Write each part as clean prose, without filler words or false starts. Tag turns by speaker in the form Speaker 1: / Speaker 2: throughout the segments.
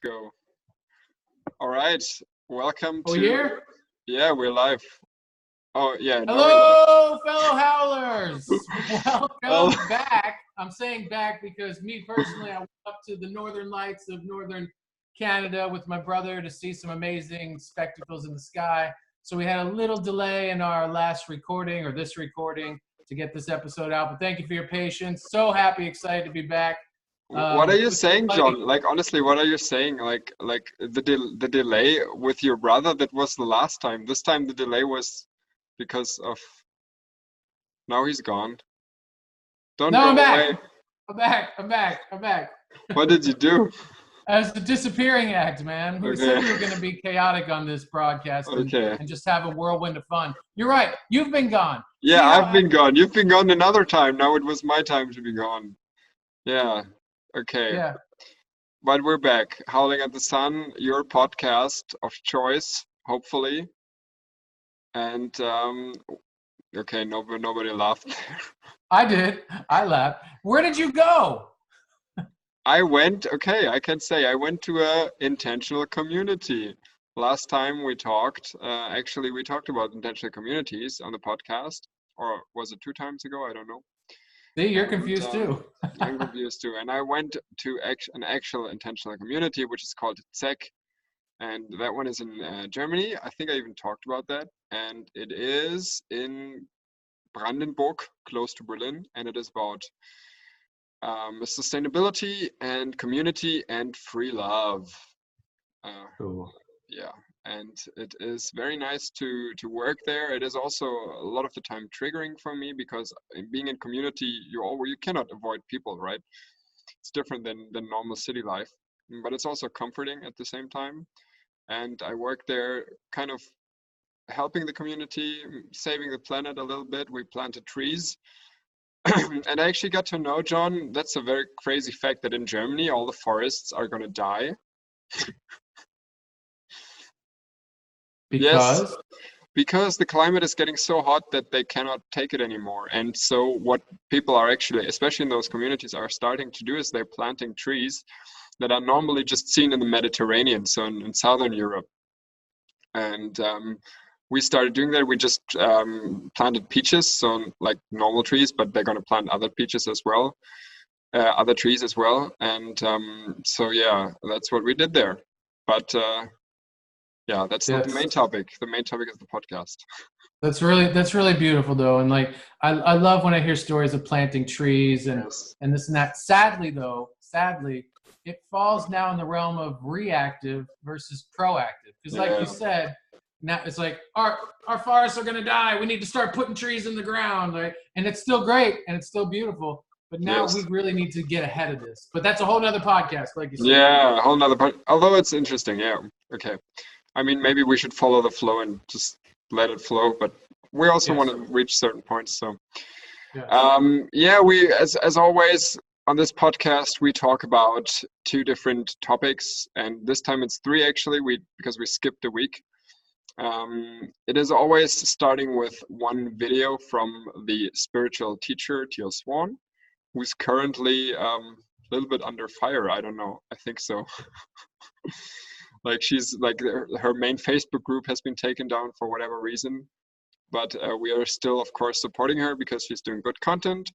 Speaker 1: Go. All right. Welcome
Speaker 2: Oh,
Speaker 1: to.
Speaker 2: here?
Speaker 1: Yeah, we're live. Oh, yeah. No, we're live.
Speaker 2: Hello, fellow Howlers. Welcome
Speaker 1: Well-
Speaker 2: back. I'm saying back because me personally, I went up to the northern lights of northern Canada with my brother to see some amazing spectacles in the sky. So we had a little delay in our last recording or this recording to get this episode out. But thank you for your patience. So happy, excited to be back.
Speaker 1: What are you
Speaker 2: With
Speaker 1: saying,
Speaker 2: my-
Speaker 1: John? Like, honestly, what are you saying? Like the delay with your brother, that was the last time. This time the delay was because of. Now he's gone. Don't
Speaker 2: No,
Speaker 1: go
Speaker 2: I'm back.
Speaker 1: away.
Speaker 2: I'm back.
Speaker 1: What did you do?
Speaker 2: As the disappearing act, man. We said
Speaker 1: Okay.
Speaker 2: we were going to be chaotic on this broadcast
Speaker 1: Okay.
Speaker 2: and just have a whirlwind of fun. You're right. You've been gone.
Speaker 1: Yeah,
Speaker 2: See how
Speaker 1: I've been gone. You've been gone another time. Now it was my time to be gone. Yeah. Okay.
Speaker 2: Yeah.
Speaker 1: But we're back. Howling at the Sun, your podcast of choice, hopefully. And okay, nobody laughed there.
Speaker 2: I did. I laughed. Where did you go?
Speaker 1: I went to a intentional community. Last time we talked, actually we talked about intentional communities on the podcast, or was it 2 times ago? I don't know.
Speaker 2: See, you're
Speaker 1: And,
Speaker 2: confused too.
Speaker 1: I'm confused too. And I went to an actual intentional community, which is called ZEC. And that one is in Germany. I think I even talked about that. And it is in Brandenburg, close to Berlin. And it is about sustainability and community and free love.
Speaker 2: Cool.
Speaker 1: Yeah. And it is very nice to work there. It is also a lot of the time triggering for me because being in community, you cannot avoid people, right? It's different than normal city life, but it's also comforting at the same time. And I work there kind of helping the community, saving the planet a little bit. We planted trees. And I actually got to know, John, that's a very crazy fact that in Germany, all the forests are going to die.
Speaker 2: Because?
Speaker 1: Yes, because the climate is getting so hot that they cannot take it anymore. And so what people are actually, especially in those communities, are starting to do is they're planting trees that are normally just seen in the Mediterranean, so in Southern Europe. And we started doing that. We just planted peaches, so like normal trees, but they're going to plant other peaches as well, other trees as well. And so yeah, that's what we did there. But yeah, that's not the main topic. The main topic is the podcast.
Speaker 2: That's really beautiful though. And like I love when I hear stories of planting trees and
Speaker 1: Yes.
Speaker 2: and this and that. Sadly, it falls now in the realm of reactive versus proactive. Because like you said, now it's like our forests are gonna die. We need to start putting trees in the ground, right? And it's still great and it's still beautiful. But now we really need to get ahead of this. But that's a whole nother podcast, like you said.
Speaker 1: Yeah, a whole nother part. Although it's interesting, yeah. Okay. I mean, maybe we should follow the flow and just let it flow, but we also want to reach certain points. So, yeah, we, as always on this podcast, we talk about 2 different topics, and this time it's 3 actually. Because we skipped a week. It is always starting with one video from the spiritual teacher Teal Swan, who's currently a little bit under fire. I don't know. I think so. Like she's like her main Facebook group has been taken down for whatever reason, but we are still, of course, supporting her because she's doing good content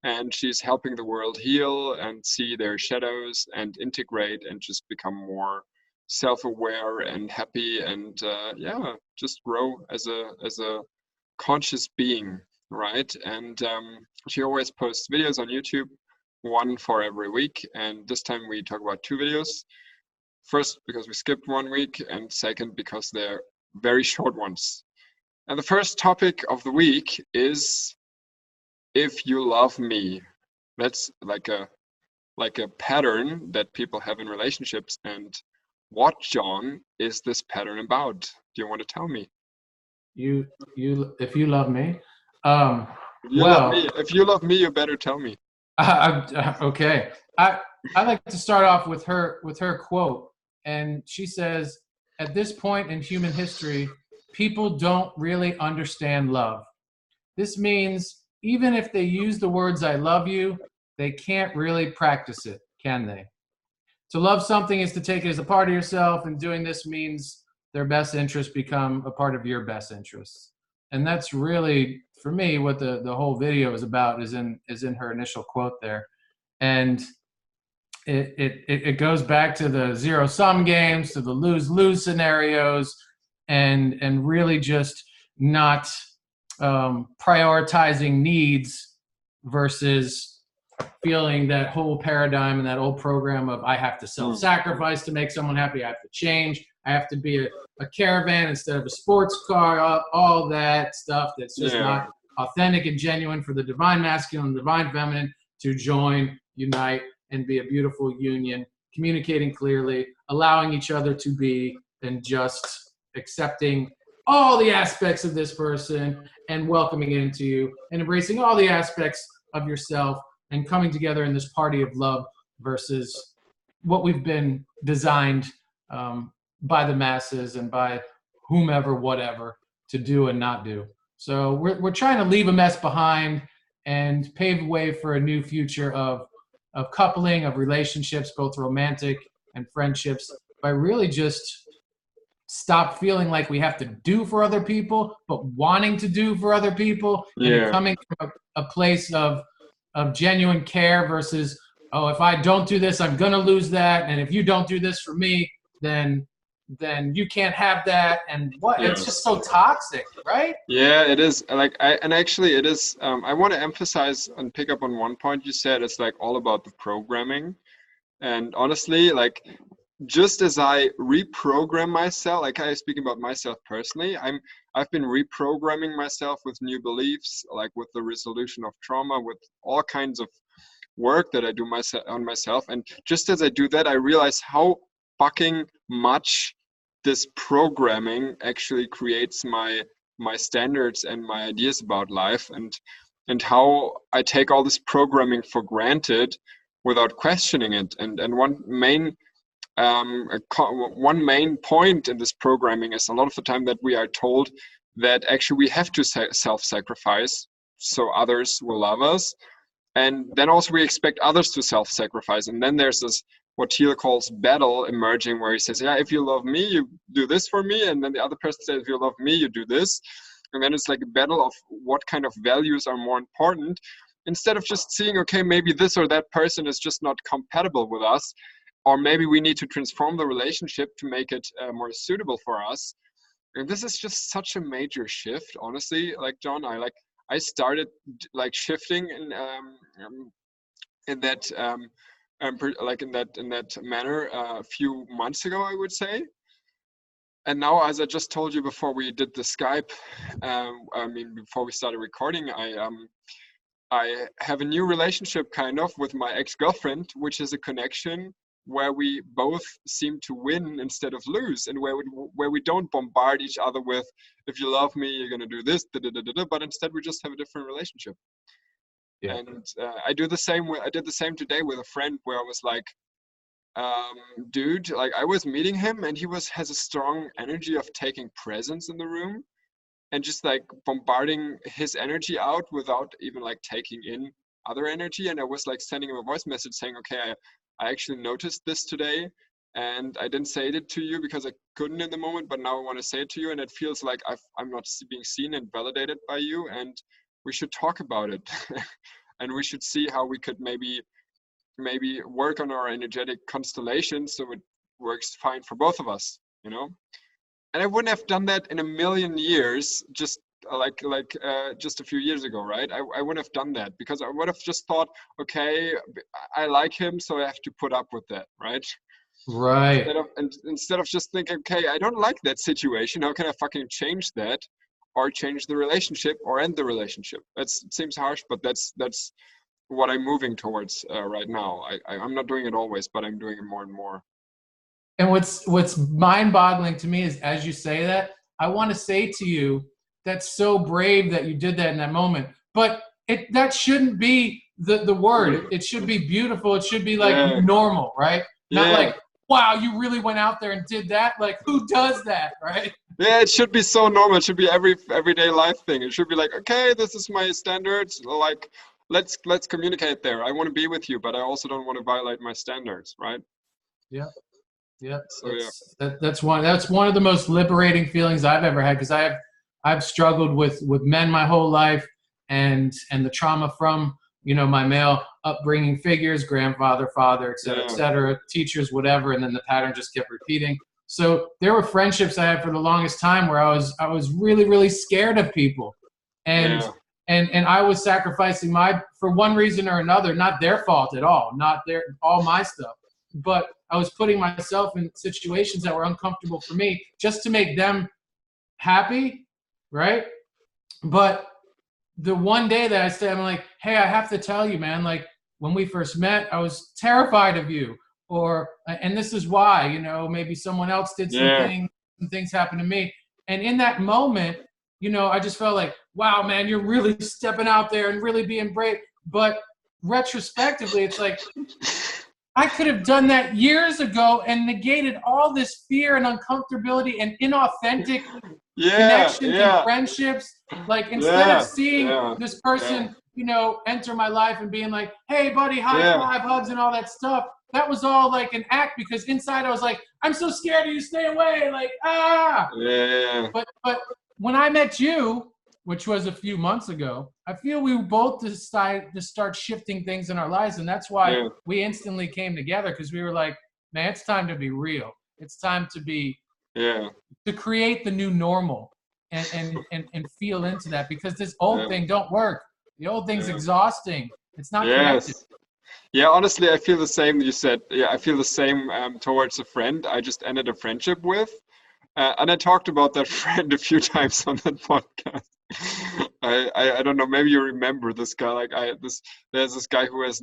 Speaker 1: and she's helping the world heal and see their shadows and integrate and just become more self-aware and happy and yeah, just grow as a conscious being, right? And she always posts videos on YouTube, 1 for every week, and this time we talk about 2 videos. First, because we skipped 1 week, and second, because they're very short ones. And the first topic of the week is if you love me. That's like a pattern that people have in relationships. And what, John, is this pattern about? Do you want to tell me?
Speaker 2: If you love me,
Speaker 1: if you love me, you better tell me.
Speaker 2: Okay. I like to start off with her quote. And she says, at this point in human history, people don't really understand love. This means even if they use the words I love you, they can't really practice it, can they? To love something is to take it as a part of yourself, and doing this means their best interests become a part of your best interests. And that's really, for me, what the whole video is about, is in her initial quote there. And it goes back to the zero-sum games, to the lose-lose scenarios, and really just not prioritizing needs versus feeling that whole paradigm and that old program of I have to self-sacrifice to make someone happy, I have to change, I have to be a caravan instead of a sports car, all that stuff that's just not authentic and genuine for the divine masculine and divine feminine to join, unite, and be a beautiful union, communicating clearly, allowing each other to be, and just accepting all the aspects of this person and welcoming it into you, and embracing all the aspects of yourself, and coming together in this party of love versus what we've been designed by the masses and by whomever, whatever, to do and not do. So we're trying to leave a mess behind and pave the way for a new future of coupling, of relationships, both romantic and friendships, by really just stop feeling like we have to do for other people, but wanting to do for other people, and coming from a place of genuine care versus, oh, if I don't do this, I'm gonna lose that, and if you don't do this for me, then you can't have that. And it's just so toxic, right?
Speaker 1: Yeah, it is. Actually it is. I want to emphasize and pick up on one point you said. It's like all about the programming, and honestly, like, just as I reprogram myself, like I speaking about myself personally, I've been reprogramming myself with new beliefs, like with the resolution of trauma, with all kinds of work that I do on myself. And just as I do that, I realize how fucking much this programming actually creates my standards and my ideas about life, and how I take all this programming for granted without questioning it. And one main point in this programming is a lot of the time that we are told that actually we have to self-sacrifice so others will love us, and then also we expect others to self-sacrifice. And then there's this, what Teal calls battle, emerging, where he says, yeah, if you love me, you do this for me, and then the other person says, if you love me, you do this. And then it's like a battle of what kind of values are more important, instead of just seeing, okay, maybe this or that person is just not compatible with us, or maybe we need to transform the relationship to make it more suitable for us. And this is just such a major shift, honestly. Like, John, I started like shifting in that in that manner a few months ago, I would say. And now, as I just told you before we did the Skype, before we started recording, I have a new relationship kind of with my ex-girlfriend, which is a connection where we both seem to win instead of lose, and where we don't bombard each other with, if you love me, you're gonna do this, but instead we just have a different relationship. Yeah. And I did the same today with a friend, where I was like, dude, like I was meeting him, and he has a strong energy of taking presence in the room, and just like bombarding his energy out without even like taking in other energy. And I was like sending him a voice message saying, okay, I actually noticed this today, and I didn't say it to you because I couldn't in the moment, but now I want to say it to you, and it feels like I'm not being seen and validated by you, and we should talk about it. And we should see how we could maybe work on our energetic constellation so it works fine for both of us, you know? And I wouldn't have done that in a million years, just just a few years ago, right? I wouldn't have done that, because I would have just thought, okay, I like him, so I have to put up with that, right?
Speaker 2: Right.
Speaker 1: Instead of just thinking, okay, I don't like that situation, how can I fucking change that, or change the relationship, or end the relationship? It seems harsh, but that's what I'm moving towards right now. I'm not doing it always, but I'm doing it more and more.
Speaker 2: And what's mind-boggling to me is, as you say that, I want to say to you, that's so brave that you did that in that moment. But that shouldn't be the word. It should be beautiful. It should be like normal, right? Not like, wow, you really went out there and did that. Like, who does that, right?
Speaker 1: Yeah, it should be so normal. It should be everyday life thing. It should be like, okay, this is my standards. Like, let's communicate there. I want to be with you, but I also don't want to violate my standards, right?
Speaker 2: Yeah. Yeah.
Speaker 1: So
Speaker 2: That's one of the most liberating feelings I've ever had, because I've struggled with men my whole life, and the trauma from, my male upbringing figures, grandfather, father, et cetera, teachers, whatever, and then the pattern just kept repeating. So there were friendships I had for the longest time where I was really, really scared of people, and I was sacrificing for one reason or another, not their fault at all, not all my stuff, but I was putting myself in situations that were uncomfortable for me just to make them happy, right? But the one day that I said, I'm like, hey, I have to tell you, man, like when we first met, I was terrified of you, and this is why, maybe someone else did some things happened to me. And in that moment, I just felt like, wow, man, you're really stepping out there and really being brave. But retrospectively, it's like, I could have done that years ago and negated all this fear and uncomfortability and inauthentic connections and friendships. Like, instead of seeing this person, enter my life and being like, hey, buddy, high five, hugs, and all that stuff, that was all like an act, because inside I was like, I'm so scared of you, stay away, like, ah. But when I met you, which was a few months ago, I feel we both decided to start shifting things in our lives. And that's why we instantly came together, because we were like, man, it's time to be real. It's time to be, to create the new normal and feel into that, because this old thing don't work. The old thing's exhausting. It's not connected.
Speaker 1: Yeah, honestly, I feel the same. You said, I feel the same towards a friend I just ended a friendship with. And I talked about that friend a few times on that podcast. I don't know, maybe you remember this guy. Like there's this guy who has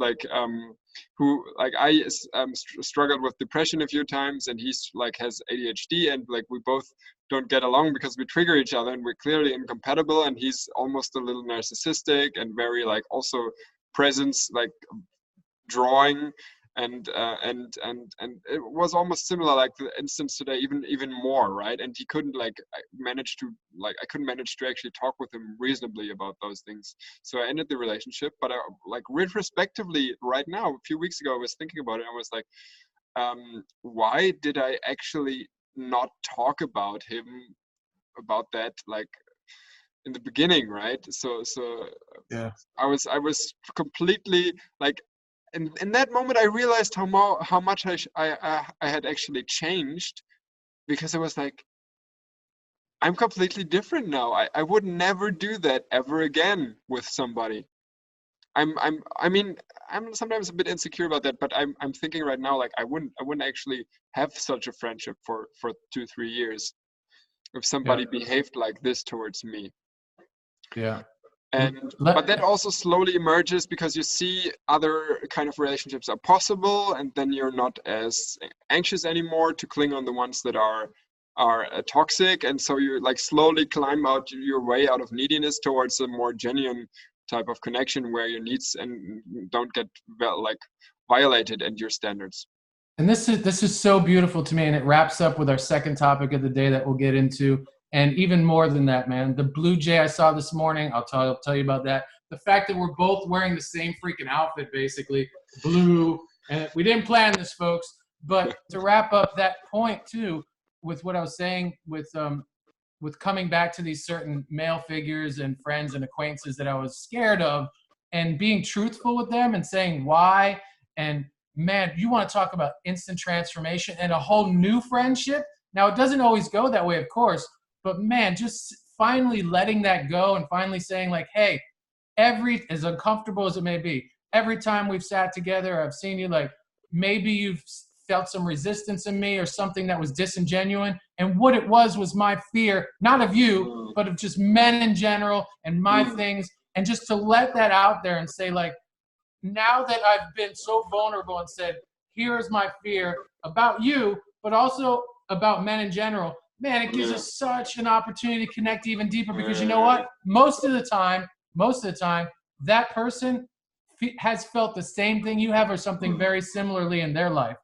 Speaker 1: struggled with depression a few times, and he's like has ADHD, and like we both don't get along because we trigger each other and we're clearly incompatible, and he's almost a little narcissistic and very like also presence like drawing, and it was almost similar like the instance today, even more, right? And he couldn't I couldn't manage to actually talk with him reasonably about those things, so I ended the relationship. But like retrospectively right now, a few weeks ago, I was thinking about it. I was like, why did I actually not talk about that like in the beginning, right? So I was completely like, in that moment, I realized how much I had actually changed, because I was like, I'm completely different now. I would never do that ever again with somebody. I mean, I'm sometimes a bit insecure about that, but I'm thinking right now, like I wouldn't actually have such a friendship for 2-3 years if somebody behaved like this towards me. But that also slowly emerges, because you see other kind of relationships are possible, and then you're not as anxious anymore to cling on the ones that are toxic, and so you like slowly climb out your way out of neediness towards a more genuine type of connection where your needs and don't get violated and your standards.
Speaker 2: And this is so beautiful to me, and it wraps up with our second topic of the day that we'll get into. And even more than that, man, the blue jay I saw this morning, I'll tell you about that. The fact that we're both wearing the same freaking outfit, basically, blue. And we didn't plan this, folks. But to wrap up that point, too, with what I was saying with coming back to these certain male figures and friends and acquaintances that I was scared of, and being truthful with them and saying why. And, man, you want to talk about instant transformation and a whole new friendship? Now, it doesn't always go that way, of course. But man, just finally letting that go and finally saying like, hey, as uncomfortable as it may be, every time we've sat together, I've seen you, like maybe you've felt some resistance in me or something that was disingenuous. And what it was my fear, not of you, but of just men in general and my things. And just to let that out there and say like, now that I've been so vulnerable and said, here's my fear about you, but also about men in general, man, it gives us such an opportunity to connect even deeper, because you know what? Most of the time, that person has felt the same thing you have or something very similarly in their life.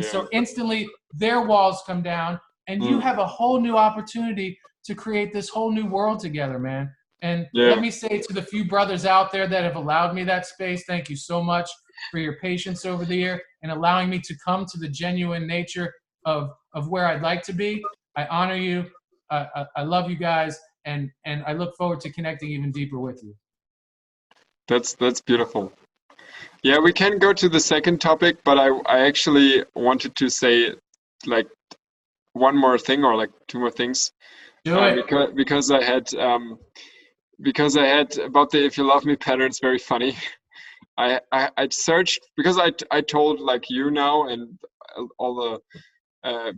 Speaker 2: So instantly their walls come down and you have a whole new opportunity to create this whole new world together, man. And let me say to the few brothers out there that have allowed me that space, thank you so much for your patience over the year. and allowing me to come to the genuine nature of where I'd like to be. I honor you. I love you guys, and I look forward to connecting even deeper with you.
Speaker 1: That's beautiful. Yeah, we can go to the second topic, but I actually wanted to say like one more thing, or like two more things.
Speaker 2: Do it.
Speaker 1: Because I had about the "if you love me" pattern. It's very funny. I searched because I told like you now and all the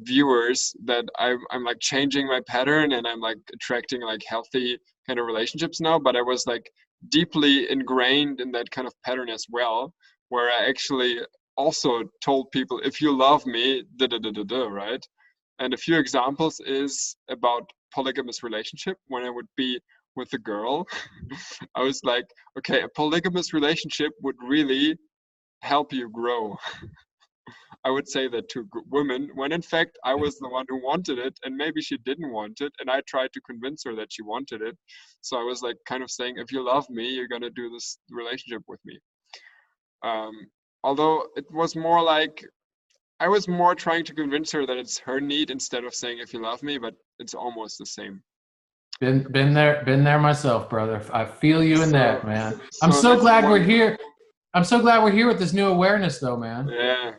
Speaker 1: viewers that I'm like changing my pattern, and I'm like attracting like healthy kind of relationships now, but I was like deeply ingrained in that kind of pattern as well, where I actually also told people, if you love me, da da da da da, right? And a few examples is about polygamous relationship. When I would be with a girl, I was like, okay, a polygamous relationship would really help you grow. I would say that to women, when in fact I was the one who wanted it, and maybe she didn't want it, and I tried to convince her that she wanted it. So I was like kind of saying, if you love me, you're gonna do this relationship with me. Although it was more like I was more trying to convince her that it's her need instead of saying if you love me, but it's almost the same.
Speaker 2: Been there myself, brother. I feel you in that, man. I'm
Speaker 1: So
Speaker 2: so
Speaker 1: that's
Speaker 2: glad we're
Speaker 1: one.
Speaker 2: here. I'm so glad we're here with this new awareness, though, man.
Speaker 1: Yeah.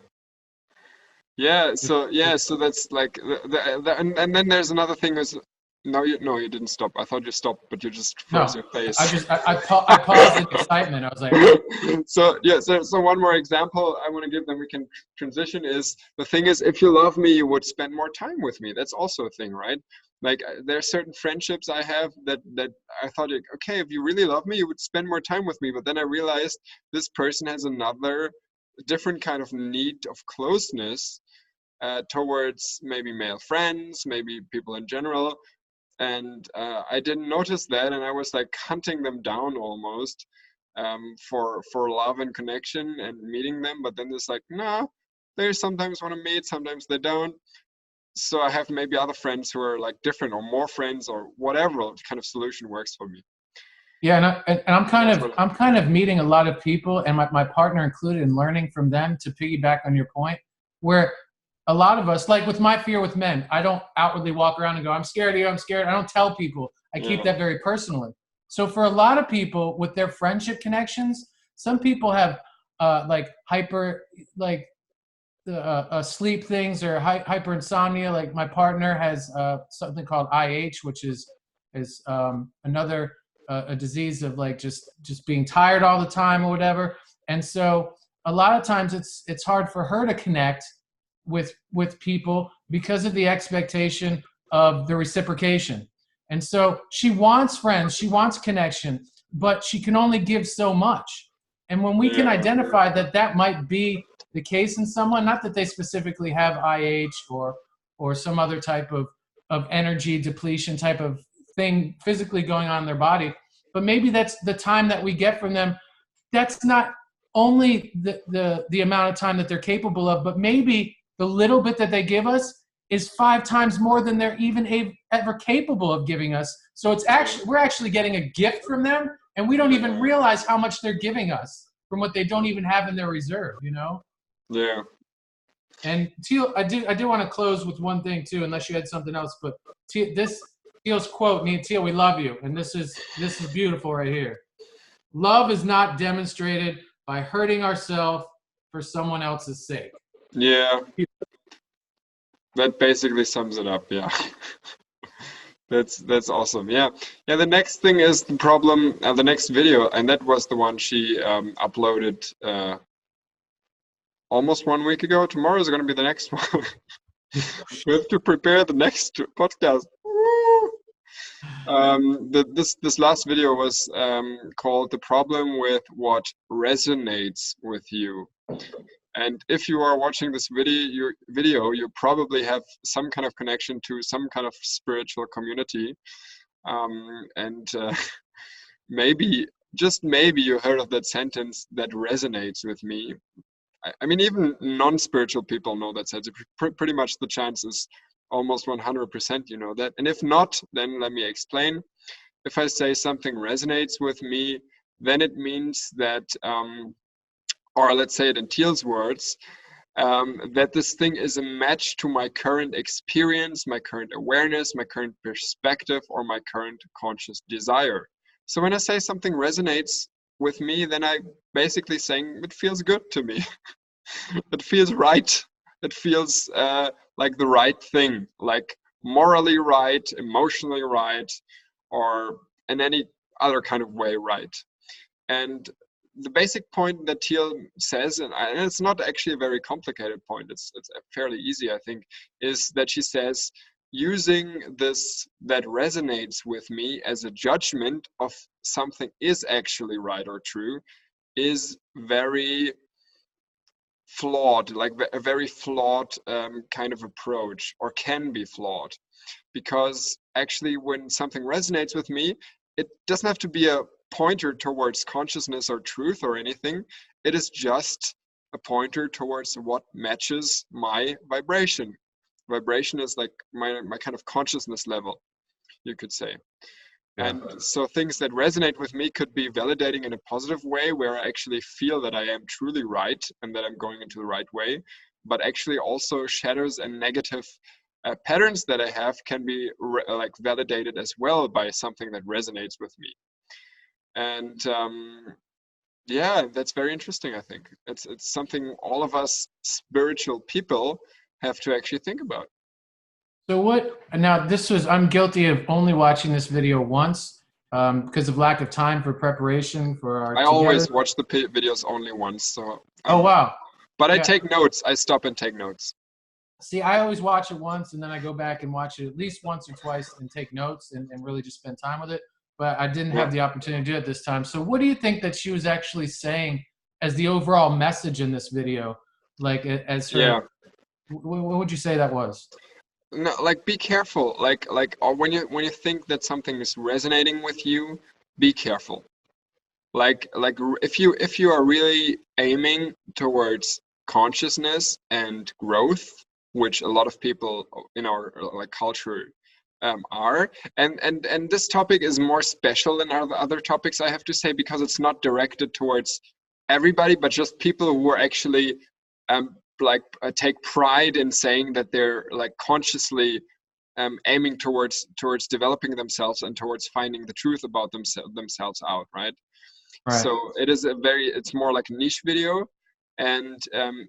Speaker 1: So that's like and then there's another thing is no, you didn't stop. I thought you stopped, but you just froze your face.
Speaker 2: I paused in excitement. I was like,
Speaker 1: so one more example I want to give, then we can transition. Is the thing is, if you love me, you would spend more time with me. That's also a thing, right? Like there are certain friendships I have that I thought, like, okay, if you really love me, you would spend more time with me. But then I realized this person has another different kind of need of closeness towards maybe male friends, maybe people in general. And I didn't notice that, and I was like hunting them down almost for love and connection and meeting them. But then it's like, no, they sometimes want to meet, sometimes they don't. So I have maybe other friends who are like different, or more friends, or whatever kind of solution works for me.
Speaker 2: Yeah, and I'm kind of meeting a lot of people, and my partner included, and learning from them, to piggyback on your point, where a lot of us, like with my fear with men, I don't outwardly walk around and go, I'm scared of you, I'm scared. I don't tell people. I keep that very personally. So for a lot of people with their friendship connections, some people have like hyper, like sleep things, or hyper insomnia. Like my partner has something called IH, which is another a disease of like just being tired all the time or whatever. And so a lot of times it's hard for her to connect with people because of the expectation of the reciprocation. And so she wants friends, she wants connection, but she can only give so much. And when we can identify that might be the case in someone, not that they specifically have IH or some other type of energy depletion type of thing physically going on in their body, but maybe that's the time that we get from them. That's not only the amount of time that they're capable of, but maybe the little bit that they give us is 5 times more than they're even ever capable of giving us. So we're actually getting a gift from them, and we don't even realize how much they're giving us from what they don't even have in their reserve, you know?
Speaker 1: Yeah.
Speaker 2: And Teal, I do want to close with one thing too, unless you had something else. But Teal's quote, "Me and Teal, we love you," and this is beautiful right here. Love is not demonstrated by hurting ourselves for someone else's sake.
Speaker 1: Yeah. That basically sums it up. Yeah. That's awesome. Yeah. The next thing is the problem. The next video, and that was the one she uploaded almost 1 week ago. Tomorrow is going to be the next one. We have to prepare the next podcast. This last video was called "The Problem with What Resonates with You." And if you are watching this video, you probably have some kind of connection to some kind of spiritual community, and maybe, just maybe, you heard of that sentence that resonates with me. I mean, even non-spiritual people know that sentence. Pretty much the chance is almost 100% you know that. And if not, then let me explain. If I say something resonates with me, then it means that, or let's say it in Teal's words, that this thing is a match to my current experience, my current awareness, my current perspective, or my current conscious desire. So when I say something resonates with me, then I basically saying it feels good to me. It feels right. It feels like the right thing, like morally right, emotionally right, or in any other kind of way right. And the basic point that Teal says, and it's not actually a very complicated point, it's fairly easy, I think, is that she says, using this that resonates with me as a judgment of something is actually right or true is very flawed, like a very flawed kind of approach, or can be flawed. Because actually when something resonates with me, it doesn't have to be a pointer towards consciousness or truth or anything. It is just a pointer towards what matches my vibration. Vibration is like my kind of consciousness level, you could say. And so things that resonate with me could be validating in a positive way, where I actually feel that I am truly right and that I'm going into the right way. But actually also shadows and negative patterns that I have can be like validated as well by something that resonates with me. And yeah, that's very interesting. I think it's something all of us spiritual people have to actually think about.
Speaker 2: So what, now this was, I'm guilty of only watching this video once because of lack of time for preparation for our
Speaker 1: I always watch the videos only once, so
Speaker 2: oh wow.
Speaker 1: But I take notes. I stop and take notes.
Speaker 2: See, I always watch it once and then I go back and watch it at least once or twice and take notes and really just spend time with it. But I didn't have the opportunity to do it this time. So what do you think that she was actually saying as the overall message in this video? Like as her, what would you say that was?
Speaker 1: No, like be careful. Or when you think that something is resonating with you, be careful. Like if you are really aiming towards consciousness and growth, which a lot of people in our like culture are, and this topic is more special than other topics, I have to say, because it's not directed towards everybody, but just people who are actually take pride in saying that they're like consciously aiming towards developing themselves and towards finding the truth about themselves out, right? So it's more like a niche video, and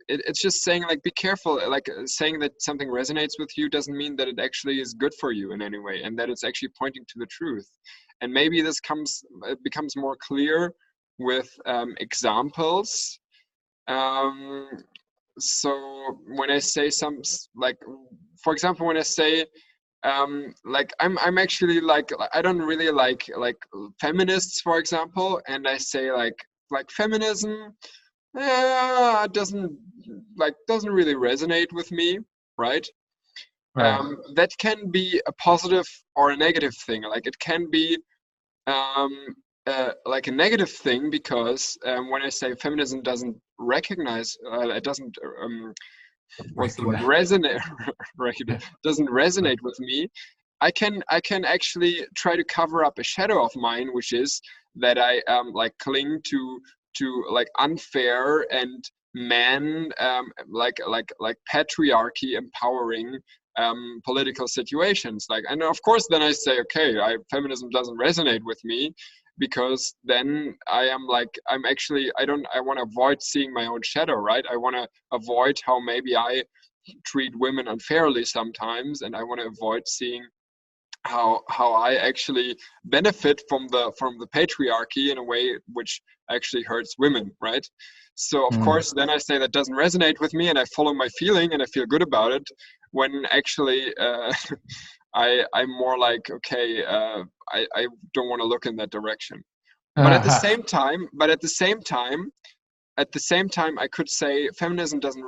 Speaker 1: it's just saying like be careful. Like saying that something resonates with you doesn't mean that it actually is good for you in any way, and that it's actually pointing to the truth. And maybe this becomes more clear with examples. So when I say for example, when I say like I'm actually like I don't really like feminists, for example, and I say like feminism doesn't really resonate with me, right? That can be a positive or a negative thing. Like it can be like a negative thing because when I say feminism doesn't recognize, it doesn't what's the word, resonate doesn't resonate with me, I can actually try to cover up a shadow of mine, which is that I like cling to like unfair and man like patriarchy empowering political situations. Like, and of course then I say, okay, feminism doesn't resonate with me, because then I want to avoid seeing my own shadow, right? I want to avoid how maybe I treat women unfairly sometimes, and I want to avoid seeing how I actually benefit from the patriarchy in a way which actually hurts women, right? So of course then I say that doesn't resonate with me, and I follow my feeling and I feel good about it, when actually I'm more like, okay, I don't want to look in that direction. But at the same time, I could say feminism doesn't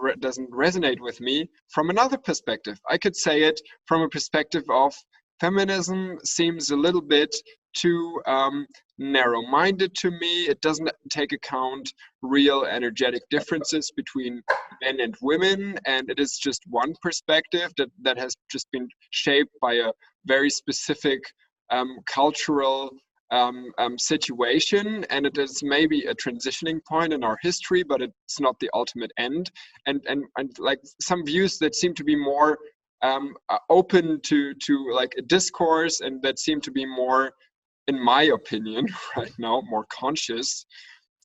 Speaker 1: resonate with me from another perspective. I could say it from a perspective of feminism seems a little bit too narrow-minded to me. It doesn't take account real energetic differences between men and women, and it is just one perspective that has just been shaped by a very specific cultural situation, and it is maybe a transitioning point in our history, but it's not the ultimate end. And like some views that seem to be more open to like a discourse, and that seem to be more, in my opinion, right now, more conscious.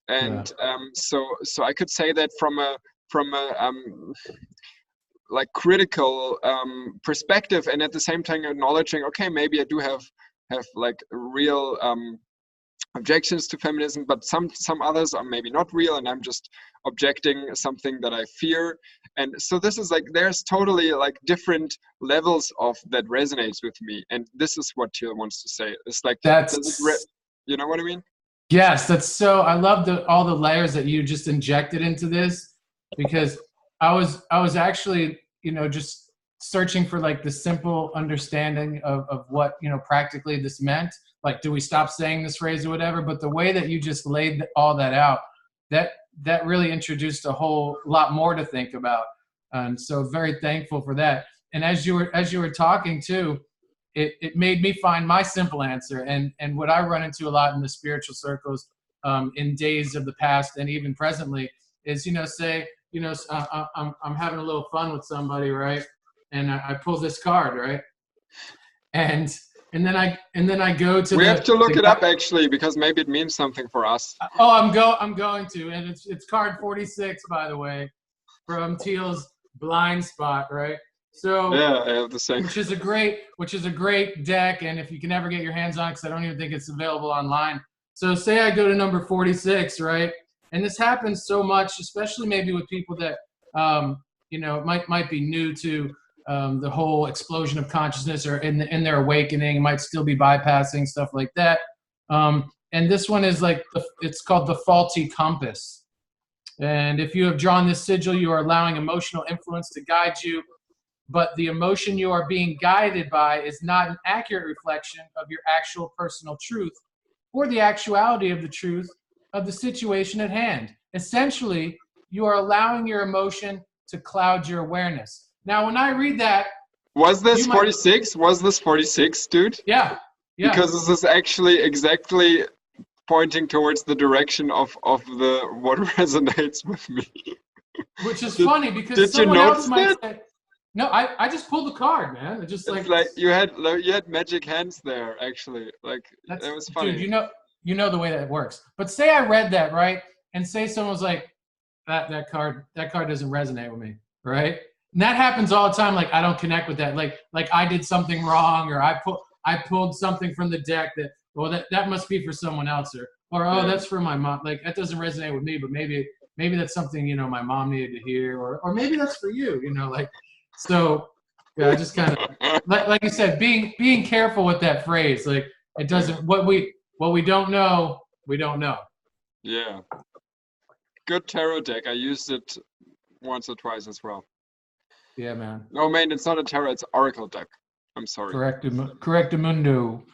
Speaker 1: And so I could say that from a like critical perspective, and at the same time acknowledging, okay, maybe I do have like real objections to feminism, but some others are maybe not real, and I'm just objecting something that I fear. And so this is like, there's totally like different levels of that resonates with me, and this is what Teal wants to say. It's like, you know what I mean?
Speaker 2: Yes, that's so. I love all the layers that you just injected into this, because I was actually, you know, just searching for like the simple understanding of what, you know, practically this meant. Like, do we stop saying this phrase or whatever? But the way that you just laid all that out, that really introduced a whole lot more to think about. And so very thankful for that. And as you were talking too, it made me find my simple answer. And what I run into a lot in the spiritual circles in days of the past and even presently is, you know, say, you know, I'm having a little fun with somebody, right? And I pull this card, right? And then I go to.
Speaker 1: We have to look it up actually, because maybe it means something for us.
Speaker 2: Oh, I'm going to, and it's card 46, by the way, from Teal's Blind Spot, right? So
Speaker 1: yeah, I have the same.
Speaker 2: Which is a great deck, and if you can ever get your hands on it, because I don't even think it's available online. So say I go to number 46, right? And this happens so much, especially maybe with people that you know, might be new to the whole explosion of consciousness, or in their awakening, might still be bypassing stuff like that. And this one is like, it's called the faulty compass. And if you have drawn this sigil, you are allowing emotional influence to guide you, but the emotion you are being guided by is not an accurate reflection of your actual personal truth or the actuality of the truth of the situation at hand. Essentially, you are allowing your emotion to cloud your awareness. Now, when I read that,
Speaker 1: was this 46? Was this 46, dude?
Speaker 2: Yeah.
Speaker 1: Because this is actually exactly pointing towards the direction of the what resonates with me.
Speaker 2: Which is funny, because someone else might say, no, I just pulled the card, man. It just
Speaker 1: like you had magic hands there, actually. Like, that was funny.
Speaker 2: Dude, you know the way that it works. But say I read that, right? And say someone was like, that card doesn't resonate with me, right? And that happens all the time. Like, I don't connect with that. Like I did something wrong, or I pulled something from the deck that must be for someone else, or that's for my mom. Like, that doesn't resonate with me, but maybe that's something, you know, my mom needed to hear, or maybe that's for you, you know, like. So yeah, I just kind of like you said, being careful with that phrase. Like, it doesn't, what we don't know, we don't know.
Speaker 1: Yeah. Good tarot deck. I used it once or twice as well.
Speaker 2: Yeah, man.
Speaker 1: No, man, it's not a tarot, it's Oracle deck. I'm sorry.
Speaker 2: Correctamundo.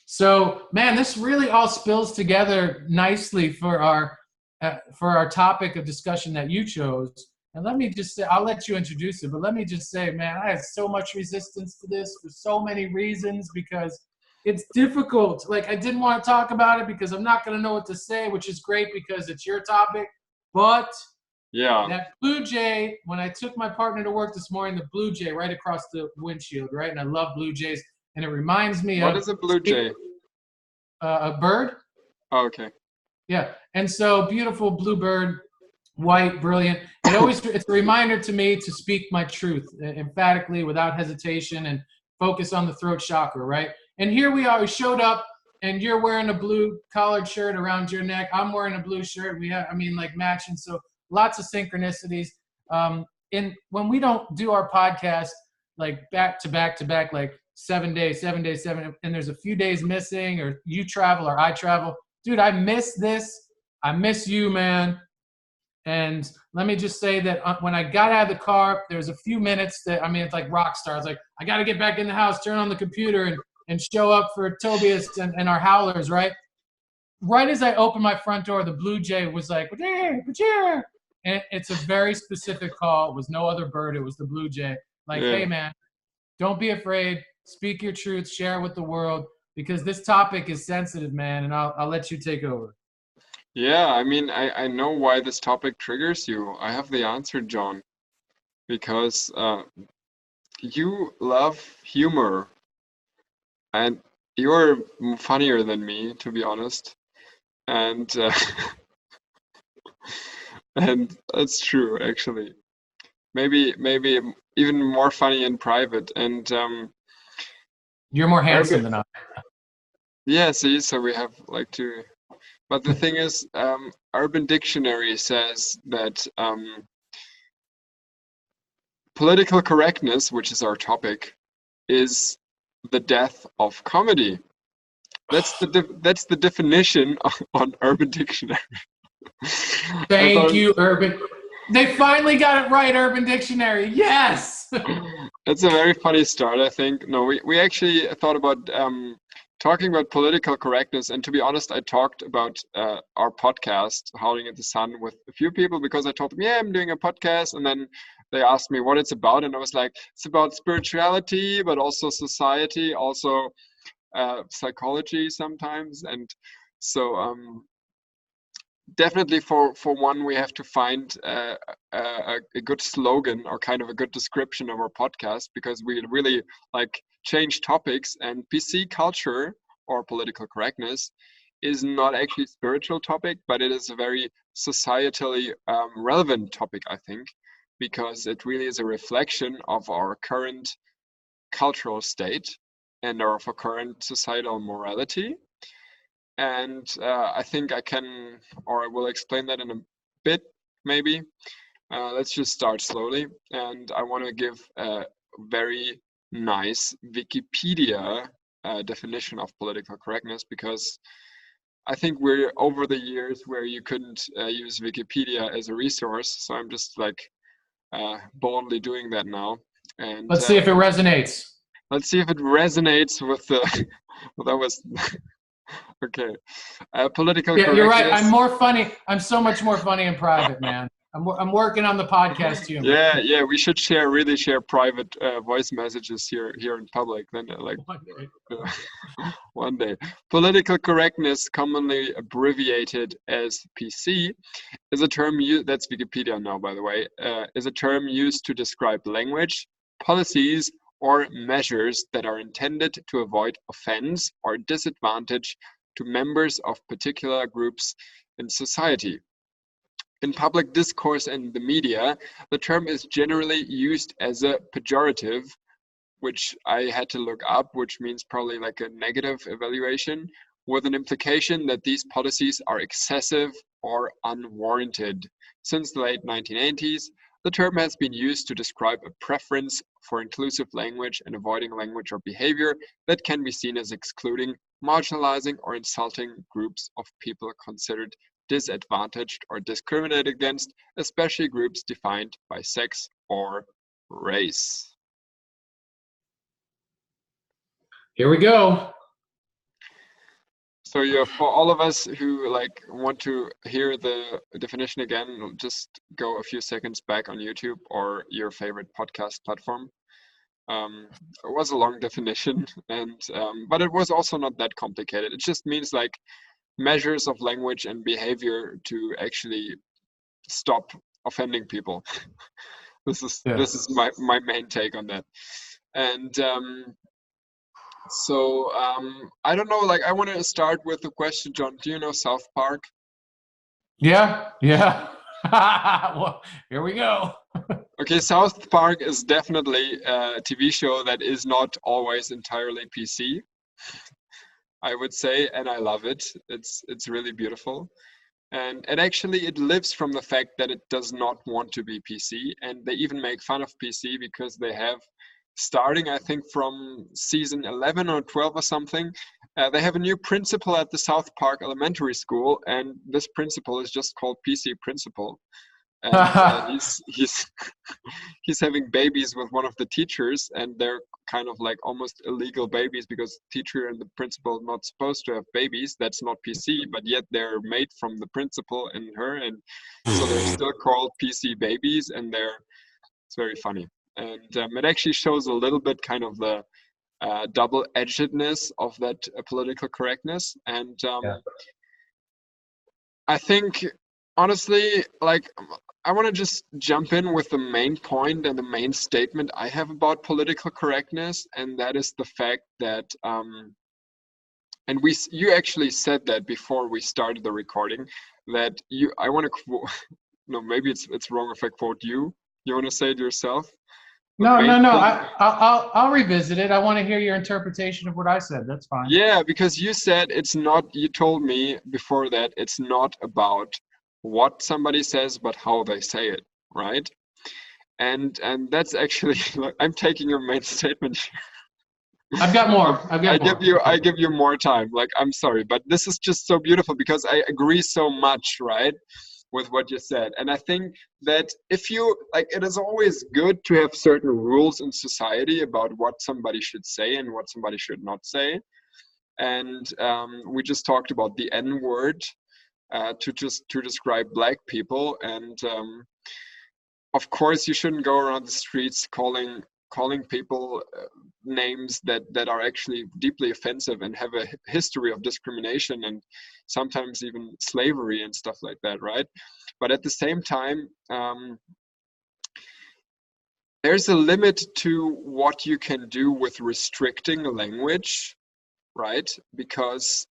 Speaker 2: So, man, this really all spills together nicely for our topic of discussion that you chose. And let me just say, I'll let you introduce it, but let me just say, man, I have so much resistance to this for so many reasons, because it's difficult. Like, I didn't want to talk about it because I'm not going to know what to say, which is great because it's your topic. But
Speaker 1: yeah,
Speaker 2: that blue jay, when I took my partner to work this morning, the blue jay right across the windshield, right? And I love blue jays. And it reminds me
Speaker 1: of... What is a blue jay?
Speaker 2: A bird.
Speaker 1: Oh, okay.
Speaker 2: Yeah. And so, beautiful blue bird. White, brilliant. It's a reminder to me to speak my truth emphatically, without hesitation, and focus on the throat chakra, right? And here we are. We showed up, and you're wearing a blue collared shirt around your neck. I'm wearing a blue shirt. We have, like, matching. So lots of synchronicities. When we don't do our podcast like back to back, like 7 days, and there's a few days missing, or you travel or I travel, dude, I miss this. I miss you, man. And let me just say that when I got out of the car, there was a few minutes that, it's like rock stars. Like, I got to get back in the house, turn on the computer, and show up for Tobias and our Howlers, right? Right as I opened my front door, the blue jay was like, and it's a very specific call. It was no other bird. It was the blue jay. Like, hey, man, don't be afraid. Speak your truth. Share it with the world, because this topic is sensitive, man, and I'll let you take over.
Speaker 1: Yeah, I mean, I know why this topic triggers you. I have the answer, John, because you love humor, and you're funnier than me, to be honest. And and that's true, actually. Maybe even more funny in private. And
Speaker 2: you're more handsome than I.
Speaker 1: Yeah, see, so we have like two. But the thing is, Urban Dictionary says that political correctness, which is our topic, is the death of comedy. That's the definition on Urban Dictionary.
Speaker 2: Thank you, Urban. They finally got it right, Urban Dictionary. Yes.
Speaker 1: It's a very funny start, I think. No, we actually thought about talking about political correctness, and to be honest, I talked about our podcast, Howling at the Sun, with a few people because I told them, yeah, I'm doing a podcast, and then they asked me what it's about, and I was like, it's about spirituality, but also society, also psychology sometimes, and so definitely for one we have to find a good slogan or kind of a good description of our podcast, because we really like change topics, and PC culture or political correctness is not actually a spiritual topic, but it is a very societally relevant topic, I think, because it really is a reflection of our current cultural state and of our current societal morality. And I think I can, or I will explain that in a bit, maybe. Let's just start slowly. And I want to give a very nice Wikipedia definition of political correctness, because I think we're over the years where you couldn't use Wikipedia as a resource. So I'm just like boldly doing that now. And
Speaker 2: let's see if it resonates.
Speaker 1: Let's see if it resonates with the. Well, that was. Okay. Political correctness.
Speaker 2: You're right. I'm more funny. I'm so much more funny in private, man. I'm working on the podcast humor.
Speaker 1: Yeah. We should really share private voice messages here in public. Then like one day. Political correctness, commonly abbreviated as PC, is a term that's Wikipedia now, by the way, is a term used to describe language, policies, or measures that are intended to avoid offense or disadvantage to members of particular groups in society. In public discourse and the media, the term is generally used as a pejorative, which I had to look up, which means probably like a negative evaluation, with an implication that these policies are excessive or unwarranted. Since the late 1980s, the term has been used to describe a preference for inclusive language and avoiding language or behavior that can be seen as excluding, marginalizing, or insulting groups of people considered disadvantaged or discriminated against, especially groups defined by sex or race.
Speaker 2: Here we go.
Speaker 1: So yeah, for all of us who like want to hear the definition again, just go a few seconds back on YouTube or your favorite podcast platform. It was a long definition, and but it was also not that complicated. It just means like measures of language and behavior to actually stop offending people. This is my main take on that. And so I don't know, like I want to start with the question, John. Do you know South Park?
Speaker 2: Yeah. Well, here we go.
Speaker 1: Okay, South Park is definitely a TV show that is not always entirely PC, I would say, and I love it. It's really beautiful. And actually it lives from the fact that it does not want to be PC, and they even make fun of PC because they have, starting I think from season 11 or 12 or something, they have a new principal at the South Park Elementary School, and this principal is just called PC Principal. And he's having babies with one of the teachers, and they're kind of like almost illegal babies because teacher and the principal are not supposed to have babies. That's not PC, but yet they're made from the principal and her, and so they're still called PC babies, and it's very funny. And it actually shows a little bit kind of the double-edgedness of that political correctness. And I think, honestly, like, I want to just jump in with the main point and the main statement I have about political correctness, and that is the fact that, and you actually said that before we started the recording, that I want to quote, no, maybe it's wrong if I quote you. You want to say it yourself?
Speaker 2: No. I'll revisit it. I want to hear your interpretation of what I said. That's fine.
Speaker 1: Yeah, because you said it's not. You told me before that it's not about what somebody says, but how they say it, right? And that's actually, like, I'm taking your main statement here.
Speaker 2: I've got more.
Speaker 1: I give you more time. Like, I'm sorry, but this is just so beautiful because I agree so much, right, with what you said. And I think that if you, like, it is always good to have certain rules in society about what somebody should say and what somebody should not say. And we just talked about the N word to describe Black people. And of course, you shouldn't go around the streets calling people names that are actually deeply offensive and have a history of discrimination and sometimes even slavery and stuff like that, right? But at the same time, there's a limit to what you can do with restricting language, right? Because